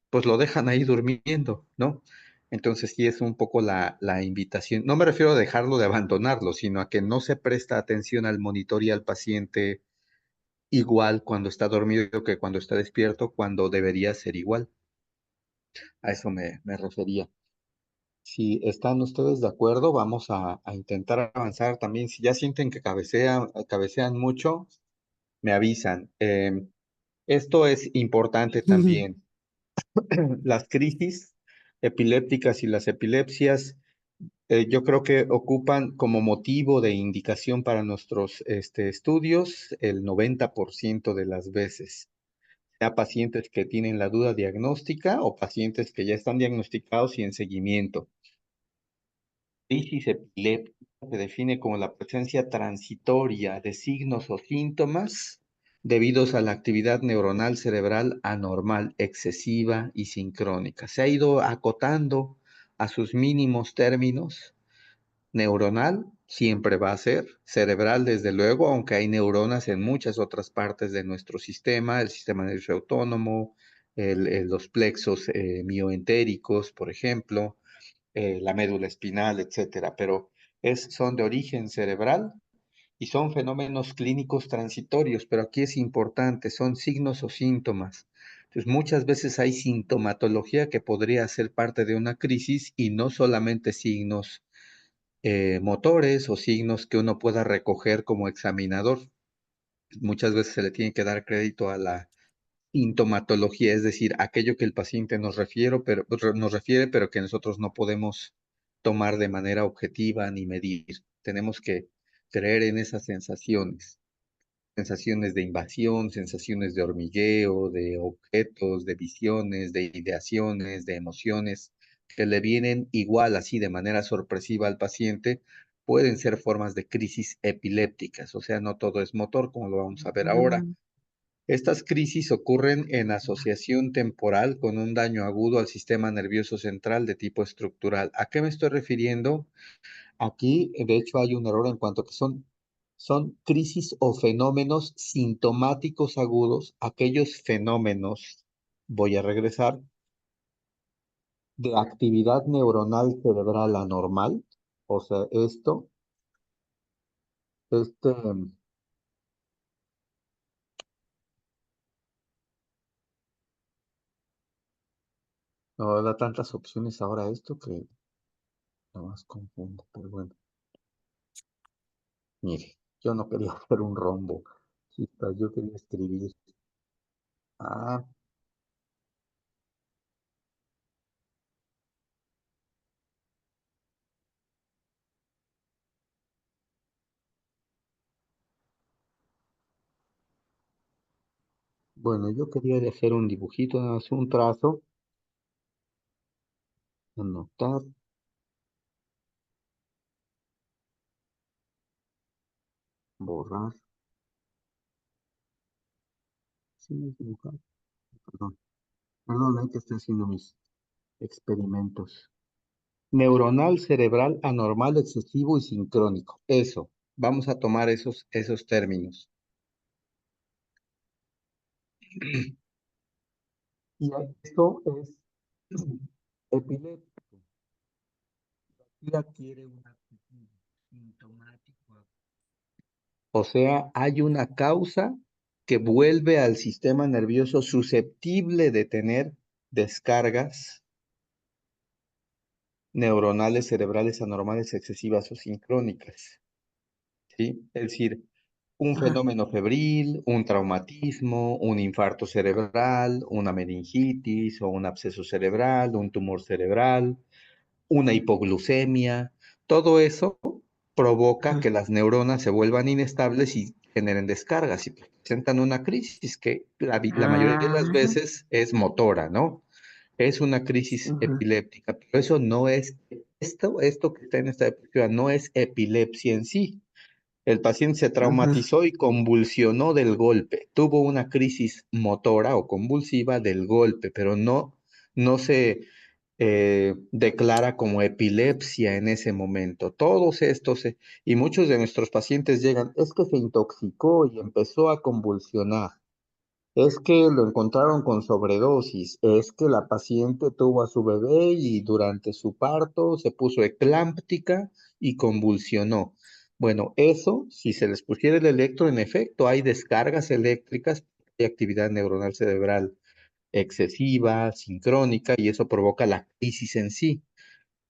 Speaker 1: pues lo dejan ahí durmiendo, ¿no? Entonces sí es un poco la invitación. No me refiero a dejarlo de abandonarlo, sino a que no se presta atención al monitor y al paciente igual cuando está dormido que cuando está despierto, cuando debería ser igual. A eso me refería. Si están ustedes de acuerdo, vamos a intentar avanzar también. Si ya sienten que cabecean mucho, me avisan. Esto es importante también. Las crisis epilépticas y las epilepsias, yo creo que ocupan como motivo de indicación para nuestros estudios el 90% de las veces, sea pacientes que tienen la duda diagnóstica o pacientes que ya están diagnosticados y en seguimiento. Crisis epiléptica se define como la presencia transitoria de signos o síntomas debidos a la actividad neuronal cerebral anormal, excesiva y sincrónica. Se ha ido acotando a sus mínimos términos. Neuronal siempre va a ser, cerebral desde luego, aunque hay neuronas en muchas otras partes de nuestro sistema, el sistema nervioso autónomo, los plexos mioentéricos, por ejemplo, la médula espinal, etcétera, pero son de origen cerebral y son fenómenos clínicos transitorios, pero aquí es importante, son signos o síntomas. Entonces, muchas veces hay sintomatología que podría ser parte de una crisis y no solamente signos motores o signos que uno pueda recoger como examinador. Muchas veces se le tiene que dar crédito a la sintomatología, es decir, aquello que el paciente nos refiere, pero que nosotros no podemos tomar de manera objetiva ni medir. Tenemos que creer en esas sensaciones, sensaciones de invasión, sensaciones de hormigueo, de objetos, de visiones, de ideaciones, de emociones que le vienen igual así de manera sorpresiva al paciente, pueden ser formas de crisis epilépticas, o sea, no todo es motor, como lo vamos a ver ahora. Estas crisis ocurren en asociación temporal con un daño agudo al sistema nervioso central de tipo estructural. ¿A qué me estoy refiriendo? Aquí, de hecho, hay un error en cuanto que son crisis o fenómenos sintomáticos agudos, aquellos fenómenos, voy a regresar, de actividad neuronal cerebral anormal. O sea, este, no da tantas opciones ahora esto que nada más confundo, pero bueno. Mire, yo no quería hacer un rombo. Chispas, yo quería escribir. Ah, bueno, yo quería hacer un dibujito, nada más un trazo, anotar, borrar. Sí, es dibujar, perdón. Perdón, hay que estar haciendo mis experimentos. Neuronal cerebral anormal, excesivo y sincrónico. Eso, vamos a tomar esos términos. Y esto es epiléptico. Y adquiere una actitud sintomático. O sea, hay una causa que vuelve al sistema nervioso susceptible de tener descargas neuronales cerebrales anormales excesivas o sincrónicas, ¿sí? Es decir, un
Speaker 2: Ajá,
Speaker 1: fenómeno febril, un traumatismo, un infarto cerebral, una meningitis o un absceso cerebral, un tumor cerebral, una hipoglucemia, todo eso provoca
Speaker 2: ajá.
Speaker 1: que las neuronas se vuelvan inestables y generen descargas y presentan una crisis que la mayoría de las
Speaker 2: Ajá,
Speaker 1: veces es motora, ¿no? Es una crisis
Speaker 2: ajá,
Speaker 1: epiléptica, pero eso no es, esto que está en esta diapositiva no es epilepsia en sí. El paciente se
Speaker 2: ajá,
Speaker 1: traumatizó y convulsionó del golpe, tuvo una crisis motora o convulsiva del golpe, pero no se declara como epilepsia en ese momento. Todos estos, y muchos de nuestros pacientes llegan, es que se intoxicó y empezó a convulsionar. Es que lo encontraron con sobredosis, es que la paciente tuvo a su bebé y durante su parto se puso eclámptica y convulsionó. Bueno, eso, si se les pusiera el electro, en efecto, hay descargas eléctricas y actividad neuronal cerebral excesiva, sincrónica, y eso provoca la crisis en sí.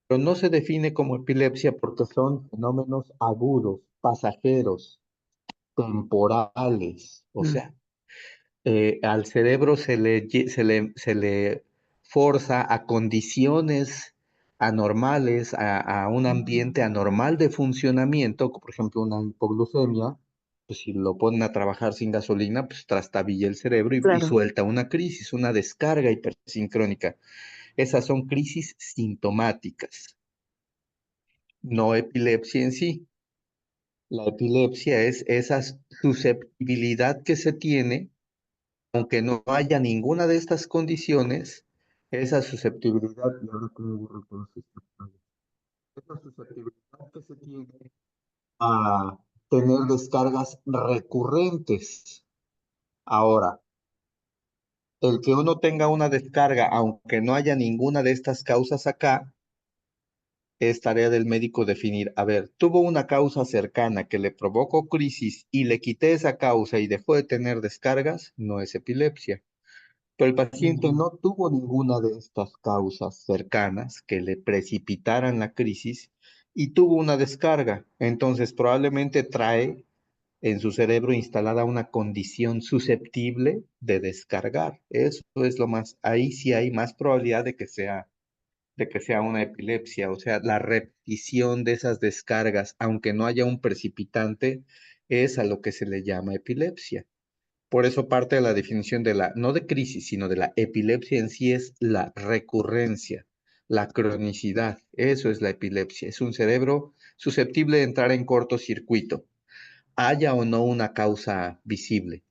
Speaker 1: Pero no se define como epilepsia porque son fenómenos agudos, pasajeros, temporales, o
Speaker 2: mm,
Speaker 1: sea, al cerebro se le forza a condiciones anormales, a un ambiente anormal de funcionamiento, por ejemplo, una hipoglucemia, pues si lo ponen a trabajar sin gasolina, pues trastabilla el cerebro y
Speaker 2: claro.
Speaker 1: suelta una crisis, una descarga hipersincrónica. Esas son crisis sintomáticas, no epilepsia en sí. La epilepsia es esa susceptibilidad que se tiene aunque no haya ninguna de estas condiciones, esa susceptibilidad, y ahora cómo borro todos estos detalles, esa susceptibilidad que se tiene a tener descargas recurrentes. Ahora, el que uno tenga una descarga, aunque no haya ninguna de estas causas acá, es tarea del médico definir, a ver, tuvo una causa cercana que le provocó crisis y le quité esa causa y dejó de tener descargas, no es epilepsia. Pero el paciente
Speaker 2: Ujú,
Speaker 1: no tuvo ninguna de estas causas cercanas que le precipitaran la crisis y tuvo una descarga. Entonces probablemente trae en su cerebro instalada una condición susceptible de descargar. Eso es lo más, ahí sí hay más probabilidad de que sea una epilepsia, o sea, la repetición de esas descargas, aunque no haya un precipitante, es a lo que se le llama epilepsia. Por eso parte de la definición de la, no de crisis, sino de la epilepsia en sí es la recurrencia, la cronicidad. Eso es la epilepsia. Es un cerebro susceptible de entrar en cortocircuito, haya o no una causa visible.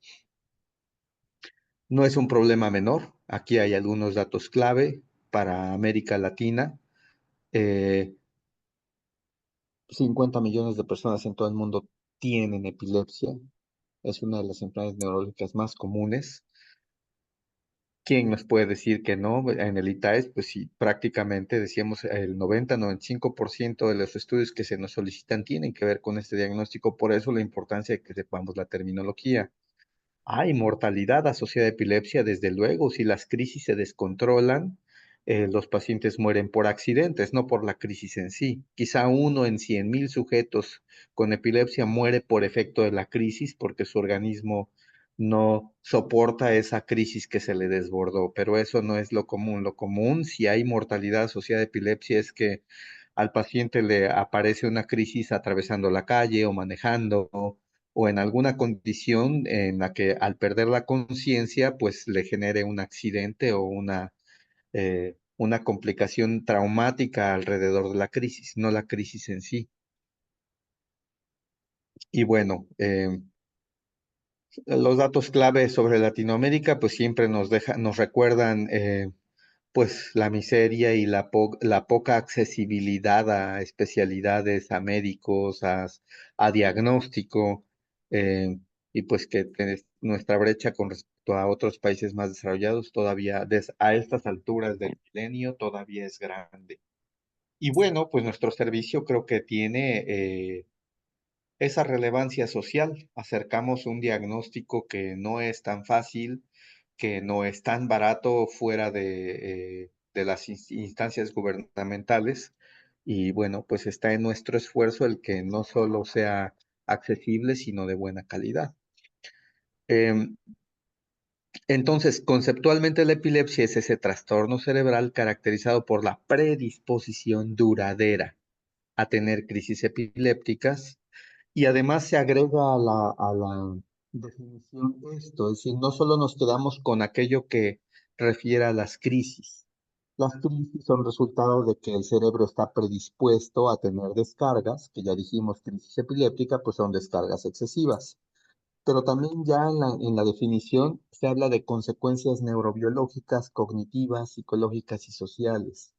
Speaker 1: No es un problema menor. Aquí hay algunos datos clave para América Latina. Eh, 50 millones de personas en todo el mundo tienen epilepsia. Es una de las enfermedades neurológicas más comunes. ¿Quién nos puede decir que no? En el ITAES, pues sí, prácticamente decíamos el 90-95% de los estudios que se nos solicitan tienen que ver con este diagnóstico, por eso la importancia de que sepamos la terminología. Hay mortalidad asociada a epilepsia, desde luego, si las crisis se descontrolan, los pacientes mueren por accidentes, no por la crisis en sí. Quizá uno en 100.000 sujetos con epilepsia muere por efecto de la crisis porque su organismo no soporta esa crisis que se le desbordó, pero eso no es lo común. Lo común, si hay mortalidad asociada a epilepsia, es que al paciente le aparece una crisis atravesando la calle o manejando o en alguna condición en la que al perder la conciencia, pues le genere un accidente o una complicación traumática alrededor de la crisis, no la crisis en sí. Y bueno, los datos clave sobre Latinoamérica, pues siempre nos recuerdan pues la miseria y la poca accesibilidad a especialidades, a médicos, a diagnóstico, eh, y pues que nuestra brecha con respecto a otros países más desarrollados todavía, a estas alturas del milenio, todavía es grande. Y bueno, pues nuestro servicio creo que tiene esa relevancia social. Acercamos un diagnóstico que no es tan fácil, que no es tan barato fuera de las instancias gubernamentales, Y bueno, pues está en nuestro esfuerzo el que no solo sea accesible, sino de buena calidad. Entonces, conceptualmente la epilepsia es ese trastorno cerebral caracterizado por la predisposición duradera a tener crisis epilépticas y además se agrega a la definición esto, es decir, no solo nos quedamos con aquello que refiere a las crisis. Las crisis son resultado de que el cerebro está predispuesto a tener descargas, que ya dijimos crisis epiléptica, pues son descargas excesivas. Pero también ya en la definición se habla de consecuencias neurobiológicas, cognitivas, psicológicas y sociales.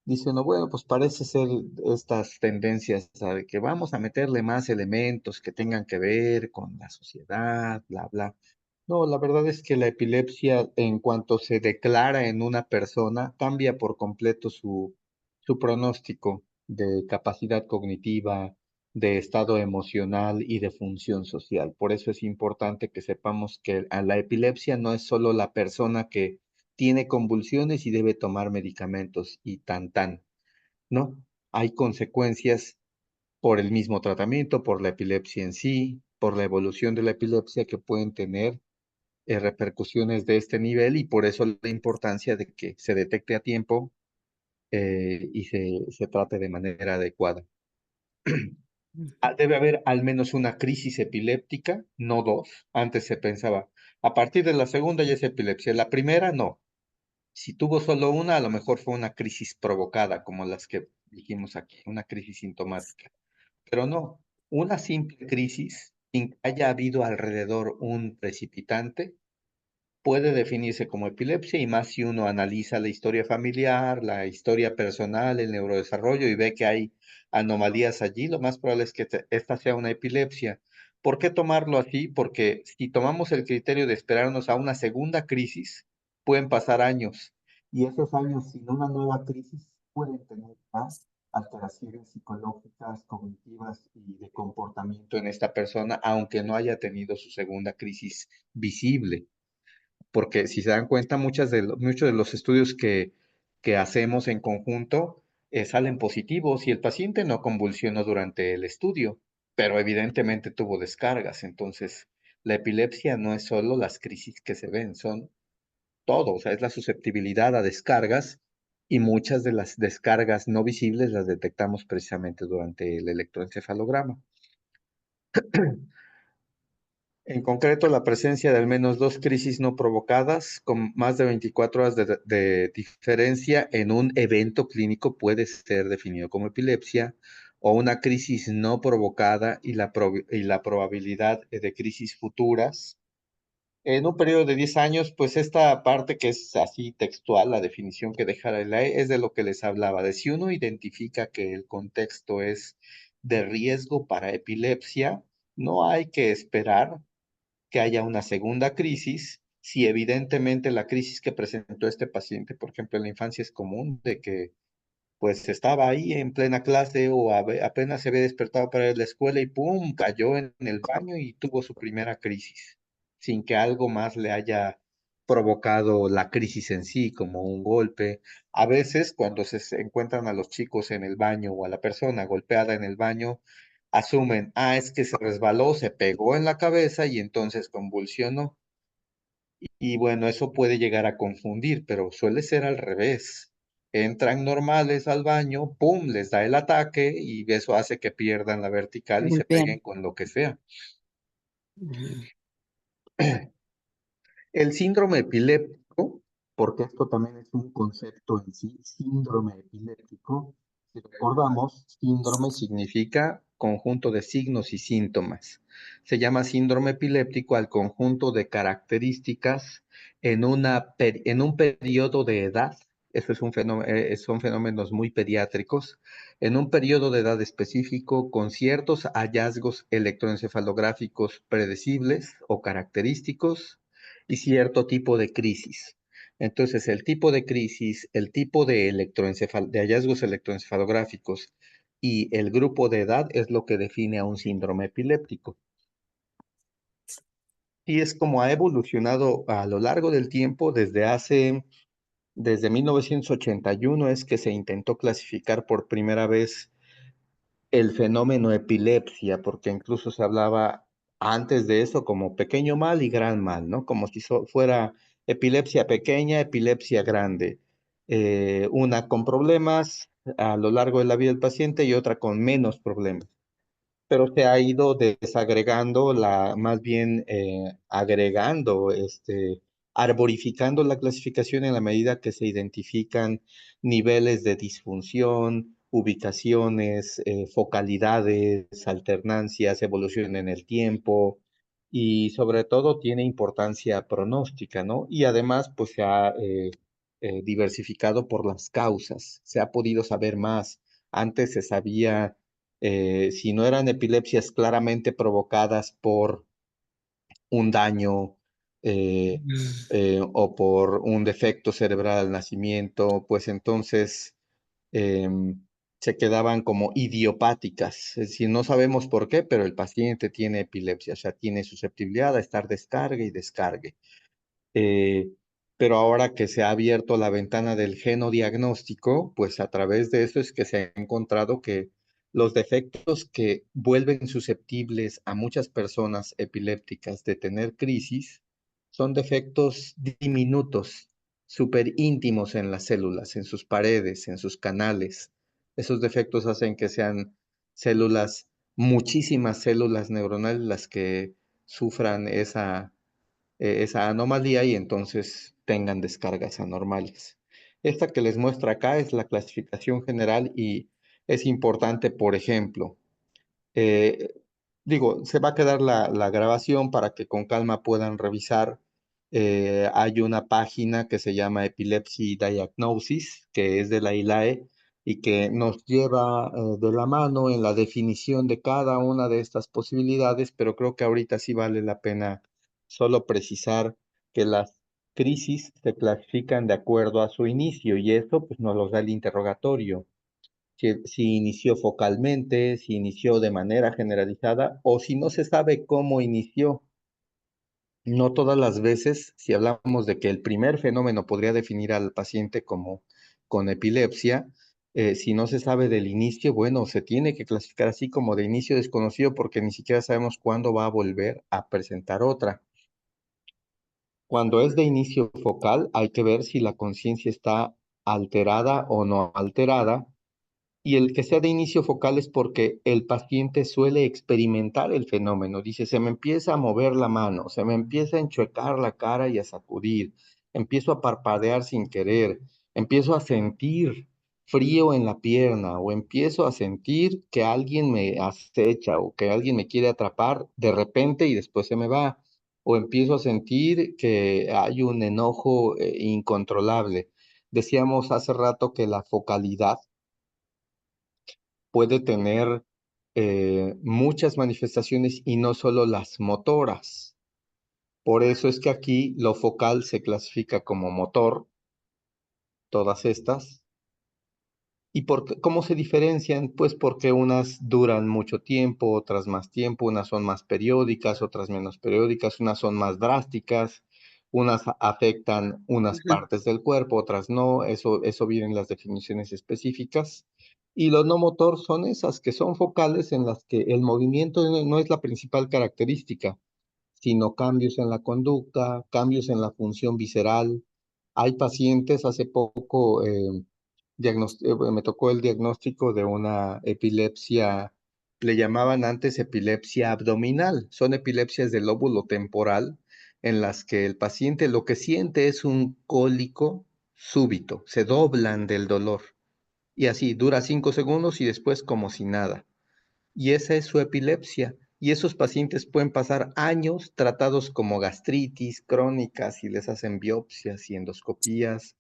Speaker 1: Dice uno, bueno, pues parece ser estas tendencias, ¿sabe? Que vamos a meterle más elementos que tengan que ver con la sociedad, bla, bla. No, la verdad es que la epilepsia, en cuanto se declara en una persona, cambia por completo su pronóstico de capacidad cognitiva, de estado emocional y de función social. Por eso es importante que sepamos que a la epilepsia no es solo la persona que tiene convulsiones y debe tomar medicamentos y tan tan. No, hay consecuencias por el mismo tratamiento, por la epilepsia en sí, por la evolución de la epilepsia que pueden tener repercusiones de este nivel y por eso la importancia de que se detecte a tiempo y se trate de manera adecuada. Debe haber al menos una crisis epiléptica, no dos. Antes se pensaba, a partir de la segunda ya es epilepsia. La primera, no. Si tuvo solo una, a lo mejor fue una crisis provocada, como las que dijimos aquí, una crisis sintomática. Pero no, una simple crisis, sin que haya habido alrededor un precipitante, puede definirse como epilepsia y más si uno analiza la historia familiar, la historia personal, el neurodesarrollo y ve que hay anomalías allí, lo más probable es que esta sea una epilepsia. ¿Por qué tomarlo así? Porque si tomamos el criterio de esperarnos a una segunda crisis, pueden pasar años y esos años sin una nueva crisis pueden tener más alteraciones psicológicas, cognitivas y de comportamiento en esta persona, aunque no haya tenido su segunda crisis visible porque si se dan cuenta, muchos de los estudios que hacemos en conjunto salen positivos y el paciente no convulsionó durante el estudio, pero evidentemente tuvo descargas. Entonces, la epilepsia no es solo las crisis que se ven, son todo, o sea, es la susceptibilidad a descargas y muchas de las descargas no visibles las detectamos precisamente durante el electroencefalograma. En concreto, la presencia de al menos dos crisis no provocadas con más de 24 horas de diferencia en un evento clínico puede ser definido como epilepsia o una crisis no provocada y la probabilidad de crisis futuras. En un periodo de 10 años, pues esta parte que es así textual, la definición que deja la ley, es de lo que les hablaba, de si uno identifica que el contexto es de riesgo para epilepsia, no hay que esperar que haya una segunda crisis, si evidentemente la crisis que presentó este paciente, por ejemplo, en la infancia es común, de que pues estaba ahí en plena clase o apenas se había despertado para ir a la escuela y ¡pum! Cayó en el baño y tuvo su primera crisis, sin que algo más le haya provocado la crisis en sí, como un golpe. A veces, cuando se encuentran a los chicos en el baño o a la persona golpeada en el baño, asumen, es que se resbaló, se pegó en la cabeza y entonces convulsionó. Y bueno, eso puede llegar a confundir, pero suele ser al revés. Entran normales al baño, ¡pum!, les da el ataque y eso hace que pierdan la vertical y se peguen
Speaker 2: Golpean.
Speaker 1: con lo que sea.
Speaker 2: Ujú.
Speaker 1: El síndrome epiléptico, porque esto también es un concepto en sí, síndrome epiléptico, si recordamos, síndrome significa conjunto de signos y síntomas. Se llama síndrome epiléptico al conjunto de características en un periodo de edad, eso es un fenómeno, son fenómenos muy pediátricos, en un periodo de edad específico con ciertos hallazgos electroencefalográficos predecibles o característicos y cierto tipo de crisis. Entonces, el tipo de crisis, el tipo de hallazgos electroencefalográficos y el grupo de edad es lo que define a un síndrome epiléptico. Y es como ha evolucionado a lo largo del tiempo desde hace Desde 1981 es que se intentó clasificar por primera vez el fenómeno epilepsia, porque incluso se hablaba antes de eso como pequeño mal y gran mal, ¿no? Como si fuera epilepsia pequeña, epilepsia grande, una con problemas a lo largo de la vida del paciente y otra con menos problemas, pero se ha ido desagregando, más bien agregando, arborificando la clasificación en la medida que se identifican niveles de disfunción, ubicaciones, focalidades, alternancias, evolución en el tiempo y sobre todo tiene importancia pronóstica, ¿no? Y además, pues se ha diversificado por las causas, se ha podido saber más. Antes se sabía si no eran epilepsias claramente provocadas por un daño o por un defecto cerebral al nacimiento, pues entonces se quedaban como idiopáticas. Es decir, no sabemos por qué, pero el paciente tiene epilepsia, o sea, tiene susceptibilidad a estar descargue y descargue. Eh, pero ahora que se ha abierto la ventana del genodiagnóstico, pues a través de eso es que se ha encontrado que los defectos que vuelven susceptibles a muchas personas epilépticas de tener crisis son defectos diminutos, súper íntimos en las células, en sus paredes, en sus canales. Esos defectos hacen que sean células, muchísimas células neuronales las que sufran esa anomalía y entonces tengan descargas anormales. Esta que les muestra acá es la clasificación general y es importante, por ejemplo, eh, digo, se va a quedar la grabación para que con calma puedan revisar. Hay una página que se llama Epilepsy Diagnosis, que es de la ILAE y que nos lleva de la mano en la definición de cada una de estas posibilidades, pero creo que ahorita sí vale la pena solo precisar que las crisis se clasifican de acuerdo a su inicio y esto pues nos lo da el interrogatorio si inició focalmente, si inició de manera generalizada o si no se sabe cómo inició. No todas las veces, si hablamos de que el primer fenómeno podría definir al paciente como con epilepsia, si no se sabe del inicio, bueno, se tiene que clasificar así como de inicio desconocido porque ni siquiera sabemos cuándo va a volver a presentar otra. Cuando es de inicio focal, hay que ver si la conciencia está alterada o no alterada y el que sea de inicio focal es porque el paciente suele experimentar el fenómeno. Dice, se me empieza a mover la mano, se me empieza a enchuecar la cara y a sacudir, empiezo a parpadear sin querer, empiezo a sentir frío en la pierna o empiezo a sentir que alguien me acecha o que alguien me quiere atrapar de repente y después se me va. O empiezo a sentir que hay un enojo incontrolable. Decíamos hace rato que la focalidad puede tener muchas manifestaciones y no solo las motoras. Por eso es que aquí lo focal se clasifica como motor, todas estas. ¿Y cómo se diferencian? Pues porque unas duran mucho tiempo, otras más tiempo, unas son más periódicas, otras menos periódicas, unas son más drásticas, unas afectan unas partes del cuerpo, otras no, eso viene en las definiciones específicas. Y lo no motor son esas que son focales en las que el movimiento no es la principal característica, sino cambios en la conducta, cambios en la función visceral. Hay pacientes, hace poco me tocó el diagnóstico de una epilepsia, le llamaban antes epilepsia abdominal. Son epilepsias del lóbulo temporal en las que el paciente lo que siente es un cólico súbito, se doblan del dolor y así dura 5 segundos y después como si nada. Y esa es su epilepsia. Y esos pacientes pueden pasar años tratados como gastritis crónicas y les hacen biopsias y endoscopías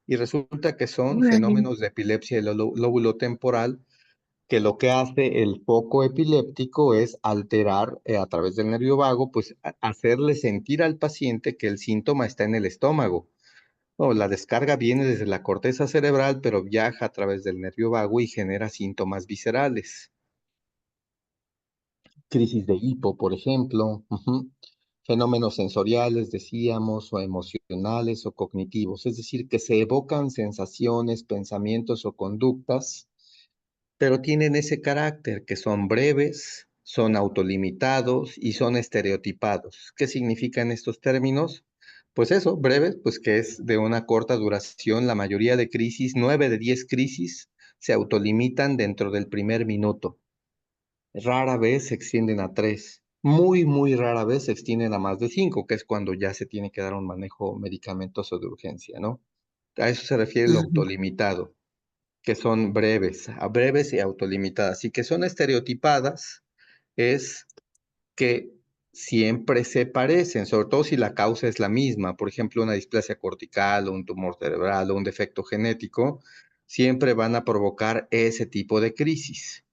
Speaker 1: y resulta que son fenómenos de epilepsia del lóbulo temporal, que lo que hace el foco epiléptico es alterar a través del nervio vago, pues hacerle sentir al paciente que el síntoma está en el estómago. O la descarga viene desde la corteza cerebral, pero viaja a través del nervio vago y genera síntomas viscerales. Crisis de hipo, por ejemplo. fenómenos sensoriales, decíamos, o emocionales o cognitivos, es decir, que se evocan sensaciones, pensamientos o conductas, pero tienen ese carácter que son breves, son autolimitados y son estereotipados. ¿Qué significan estos términos? Pues eso, breves, pues que es de una corta duración. La mayoría de crisis, 9 de 10 crisis, se autolimitan dentro del primer minuto. Rara vez se extienden a 3. Muy, muy rara vez se extienden a más de 5, que es cuando ya se tiene que dar un manejo medicamentoso de urgencia, ¿no? A eso se refiere lo
Speaker 2: Ujú,
Speaker 1: autolimitado, que son breves, a breves y autolimitadas, y que son estereotipadas, es que siempre se parecen, sobre todo si la causa es la misma, por ejemplo, una displasia cortical o un tumor cerebral o un defecto genético, siempre van a provocar ese tipo de crisis.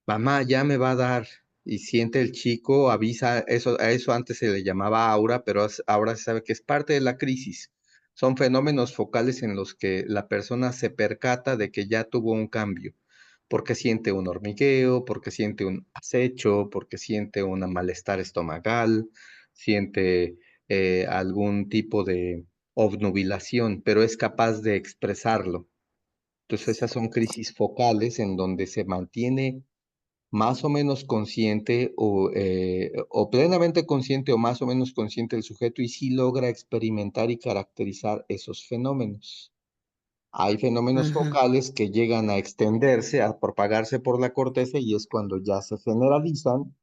Speaker 1: Mamá, ya me va a dar. Y siente el chico, avisa, eso, a eso antes se le llamaba aura, pero ahora se sabe que es parte de la crisis. Son fenómenos focales en los que la persona se percata de que ya tuvo un cambio, porque siente un hormigueo, porque siente un acecho, porque siente un malestar estomacal, siente algún tipo de obnubilación, pero es capaz de expresarlo. Entonces esas son crisis focales en donde se mantiene más o menos consciente o plenamente consciente o más o menos consciente el sujeto y sí logra experimentar y caracterizar esos fenómenos. Hay fenómenos
Speaker 2: ujú,
Speaker 1: focales que llegan a extenderse, a propagarse por la corteza y es cuando ya se generalizan,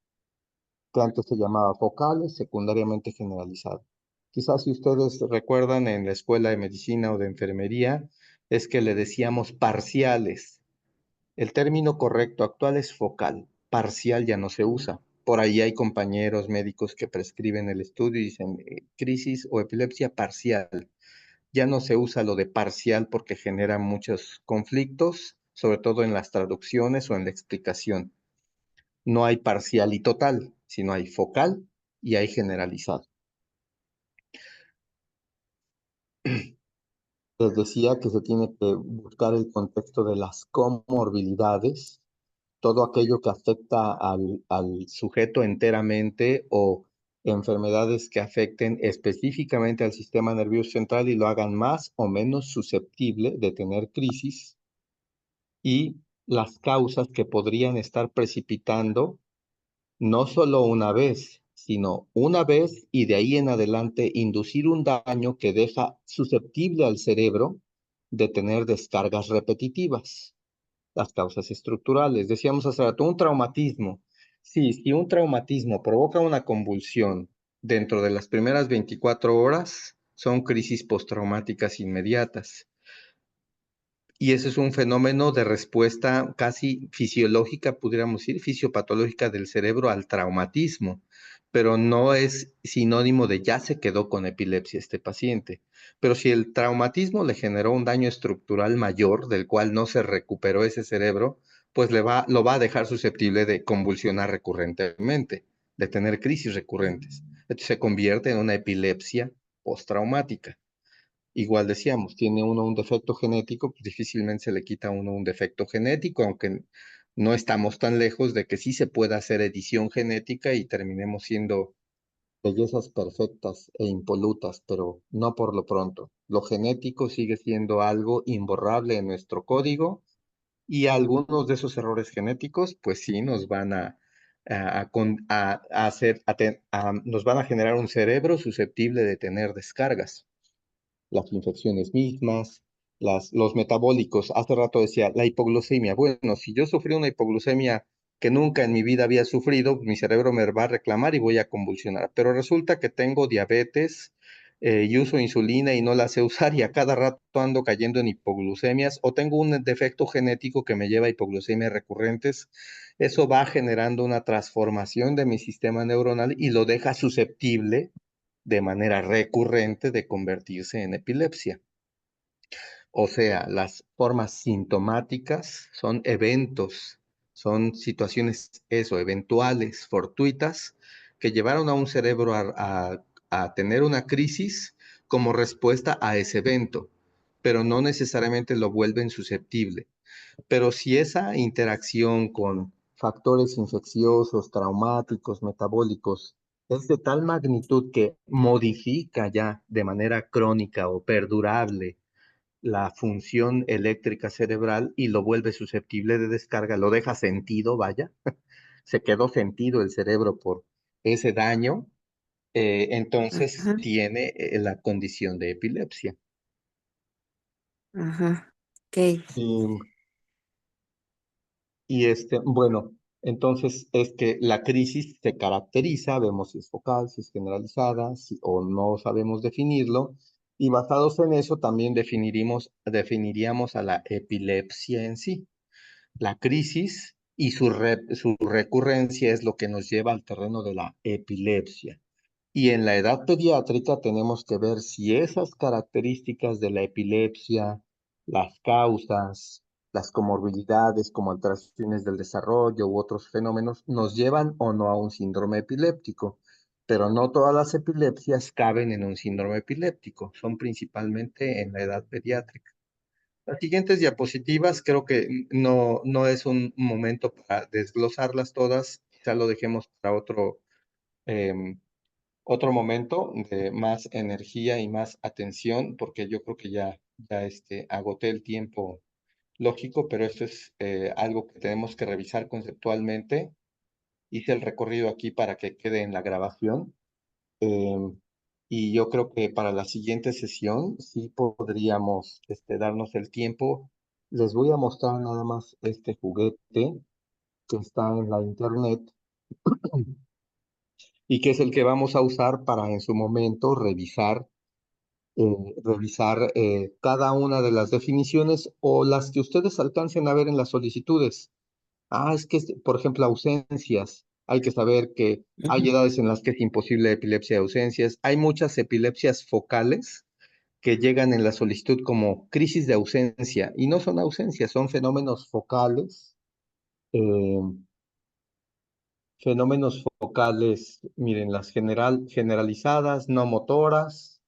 Speaker 1: que antes se llamaba focales, secundariamente generalizado. Quizás si ustedes recuerdan en la escuela de medicina o de enfermería, es que le decíamos parciales. El término correcto actual es focal, parcial ya no se usa. Por ahí hay compañeros médicos que prescriben el estudio y dicen crisis o epilepsia parcial. Ya no se usa lo de parcial porque genera muchos conflictos, sobre todo en las traducciones o en la explicación. No hay parcial y total, sino hay focal y hay generalizado. Les decía que se tiene que buscar el contexto de las comorbilidades, todo aquello que afecta al sujeto enteramente o enfermedades que afecten específicamente al sistema nervioso central y lo hagan más o menos susceptible de tener crisis y las causas que podrían estar precipitando no solo una vez, sino una vez y de ahí en adelante inducir un daño que deja susceptible al cerebro de tener descargas repetitivas. Las causas estructurales. Decíamos hace rato, un traumatismo. Sí, si un traumatismo provoca una convulsión dentro de las primeras 24 horas, son crisis postraumáticas inmediatas. Y ese es un fenómeno de respuesta casi fisiológica, pudiéramos decir, fisiopatológica del cerebro al traumatismo, pero no es sinónimo de ya se quedó con epilepsia este paciente. Pero si el traumatismo le generó un daño estructural mayor, del cual no se recuperó ese cerebro, pues lo va a dejar susceptible de convulsionar recurrentemente, de tener crisis recurrentes. Esto se convierte en una epilepsia postraumática. Igual decíamos, tiene uno un defecto genético, pues difícilmente se le quita a uno un defecto genético, aunque no estamos tan lejos de que sí se pueda hacer edición genética y terminemos siendo bellezas perfectas e impolutas, pero no por lo pronto. Lo genético sigue siendo algo imborrable en nuestro código y algunos de esos errores genéticos, pues sí nos van a hacer, nos van a generar un cerebro susceptible de tener descargas las infecciones mismas, los metabólicos. Hace rato decía, la hipoglucemia. Bueno, si yo sufrí una hipoglucemia que nunca en mi vida había sufrido, mi cerebro me va a reclamar y voy a convulsionar. Pero resulta que tengo diabetes y uso insulina y no la sé usar y a cada rato ando cayendo en hipoglucemias o tengo un defecto genético que me lleva a hipoglucemias recurrentes. Eso va generando una transformación de mi sistema neuronal y lo deja susceptible de manera recurrente de convertirse en epilepsia. O sea, las formas sintomáticas son eventos, son situaciones, eso, eventuales, fortuitas, que llevaron a un cerebro a tener una crisis como respuesta a ese evento, pero no necesariamente lo vuelven susceptible. Pero si esa interacción con factores infecciosos, traumáticos, metabólicos, es de tal magnitud que modifica ya de manera crónica o perdurable la función eléctrica cerebral y lo vuelve susceptible de descarga, lo deja sentido, vaya, se quedó sentido el cerebro por ese daño, entonces
Speaker 2: Ajá,
Speaker 1: tiene la condición de epilepsia.
Speaker 2: ajá. Ok.
Speaker 1: Y, bueno, entonces es que la crisis se caracteriza, vemos si es focal, si es generalizada, o no sabemos definirlo, y basados en eso también definiríamos a la epilepsia en sí. La crisis y su recurrencia es lo que nos lleva al terreno de la epilepsia. Y en la edad pediátrica tenemos que ver si esas características de la epilepsia, las causas, las comorbilidades como alteraciones del desarrollo u otros fenómenos nos llevan o no a un síndrome epiléptico. Pero no todas las epilepsias caben en un síndrome epiléptico, son principalmente en la edad pediátrica. Las siguientes diapositivas creo que no es un momento para desglosarlas todas, quizá lo dejemos para em, otro momento de más energía y más atención, porque yo creo que ya agoté el tiempo lógico, pero esto es algo que tenemos que revisar conceptualmente. Hice el recorrido aquí para que quede en la grabación. em, y yo creo que para la siguiente sesión sí podríamos darnos el tiempo. Les voy a mostrar nada más este juguete que está en la internet y que es el que vamos a usar para en su momento revisar cada una de las definiciones o las que ustedes alcancen a ver en las solicitudes. Es que, por ejemplo, ausencias. Hay que saber que hay
Speaker 2: Ujú.
Speaker 1: edades en las que es imposible epilepsia de ausencias. Hay muchas epilepsias focales que llegan en la solicitud como crisis de ausencia y no son ausencias, son fenómenos focales. eh, Fenómenos focales, miren, las generalizadas, no motoras,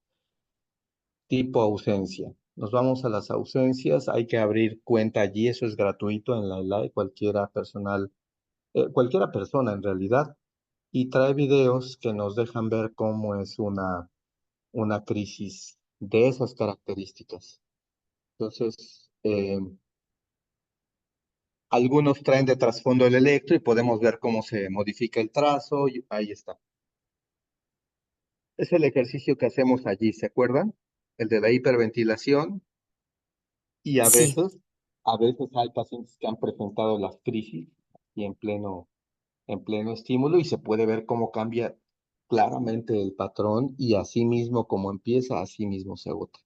Speaker 1: tipo ausencia. Nos vamos a las ausencias, hay que abrir cuenta allí, eso es gratuito en la ELAE, cualquiera persona en realidad, y trae videos que nos dejan ver cómo es una crisis de esas características. Entonces, algunos traen de trasfondo el electro y podemos ver cómo se modifica el trazo, y ahí está. Es el ejercicio que hacemos allí, ¿se acuerdan? El de la hiperventilación. Y
Speaker 2: Sí,
Speaker 1: a veces hay pacientes que han presentado las crisis y en pleno estímulo y se puede ver cómo cambia claramente el patrón y así mismo como empieza, así mismo se agota.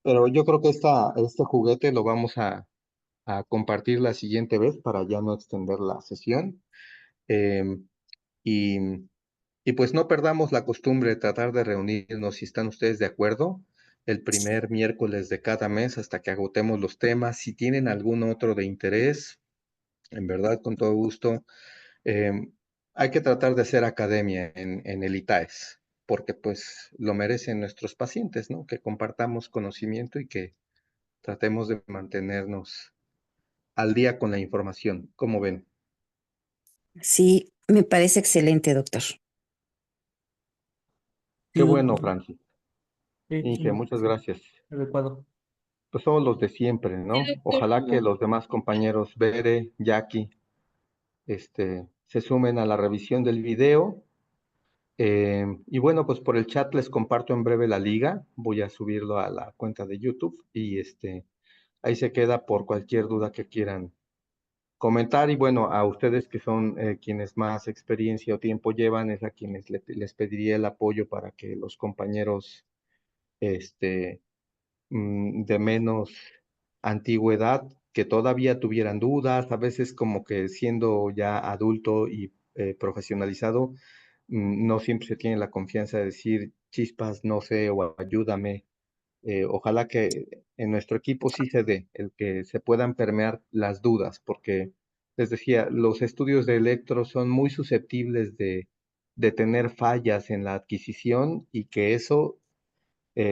Speaker 1: Pero yo creo que este juguete lo vamos a compartir la siguiente vez para ya no extender la sesión. Em, y, y pues no perdamos la costumbre de tratar de reunirnos, si están ustedes de acuerdo, el primer miércoles de cada mes hasta que agotemos los temas. Si tienen algún otro de interés, en verdad, con todo gusto, em, hay que tratar de hacer academia en el ITAES, porque pues lo merecen nuestros pacientes, ¿no? Que compartamos conocimiento y que tratemos de mantenernos al día con la información. ¿Cómo ven?
Speaker 2: sí, me parece excelente, doctor.
Speaker 1: Qué
Speaker 3: Sí,
Speaker 1: bueno,
Speaker 3: doctor.
Speaker 1: Francis.
Speaker 3: Sí,
Speaker 1: Inge, muchas gracias.
Speaker 3: adecuado.
Speaker 1: Pues somos los de siempre, ¿no? Ojalá que los demás compañeros, Bere, Jackie, se sumen a la revisión del video. Y bueno, pues por el chat les comparto en breve la liga. Voy a subirlo a la cuenta de YouTube y ahí se queda por cualquier duda que quieran comentar. Y bueno, a ustedes que son quienes más experiencia o tiempo llevan, es a quienes les pediría el apoyo para que los compañeros, este, de menos antigüedad que todavía tuvieran dudas, a veces como que siendo ya adulto y profesionalizado, no siempre se tiene la confianza de decir chispas, no sé, o ayúdame. Ojalá que en nuestro equipo sí se dé, el que se puedan permear las dudas, porque les decía, los estudios de electro son muy susceptibles de tener fallas en la adquisición y que eso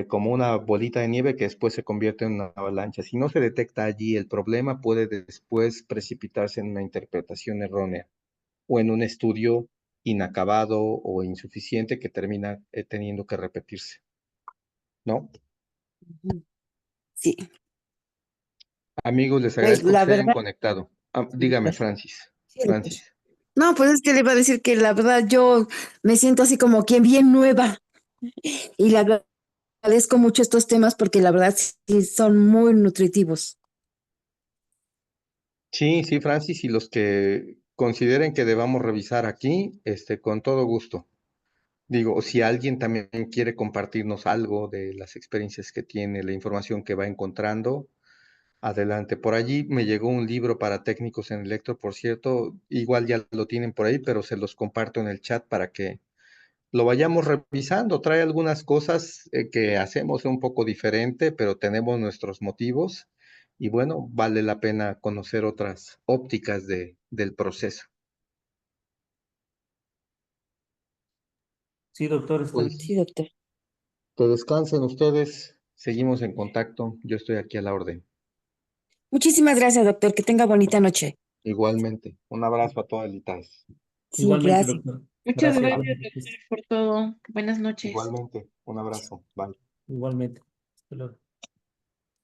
Speaker 1: como una bolita de nieve que después se convierte en una avalancha. Si no se detecta allí el problema, puede después precipitarse en una interpretación errónea o en un estudio inacabado o insuficiente que termina teniendo que repetirse, ¿no?
Speaker 2: Ujú. Sí,
Speaker 1: Amigos, les
Speaker 2: pues
Speaker 1: agradezco que
Speaker 2: la
Speaker 1: se hayan
Speaker 2: verdad,
Speaker 1: conectado.
Speaker 2: sí,
Speaker 1: Dígame,
Speaker 2: doctor.
Speaker 1: Francis.
Speaker 2: Sí, doctor.
Speaker 1: Francis.
Speaker 2: No, pues es que le iba a decir que la verdad yo me siento así como quien bien nueva y le agradezco mucho estos temas porque la verdad sí son muy nutritivos.
Speaker 1: Sí, sí, Francis, y los que consideren que debamos revisar aquí, con todo gusto. Digo, si alguien también quiere compartirnos algo de las experiencias que tiene, la información que va encontrando, adelante. Por allí me llegó un libro para técnicos en electro, por cierto, igual ya lo tienen por ahí, pero se los comparto en el chat para que lo vayamos revisando. Trae algunas cosas que hacemos un poco diferente, pero tenemos nuestros motivos y bueno, vale la pena conocer otras ópticas del proceso.
Speaker 3: Sí, doctor, está
Speaker 1: Pues
Speaker 3: bien.
Speaker 2: Sí, doctor.
Speaker 1: que descansen ustedes, seguimos en contacto, yo estoy aquí a la orden.
Speaker 2: Muchísimas gracias, doctor. Que tenga bonita noche.
Speaker 1: Igualmente, un abrazo a todas el ITAS.
Speaker 2: Sí,
Speaker 3: Igualmente,
Speaker 2: gracias.
Speaker 3: doctor.
Speaker 4: Muchas
Speaker 3: Gracias.
Speaker 4: gracias,
Speaker 3: Buenas
Speaker 4: doctor,
Speaker 3: noches.
Speaker 4: por todo. Buenas noches.
Speaker 1: Igualmente, un abrazo. Bye.
Speaker 3: Igualmente. Hasta luego.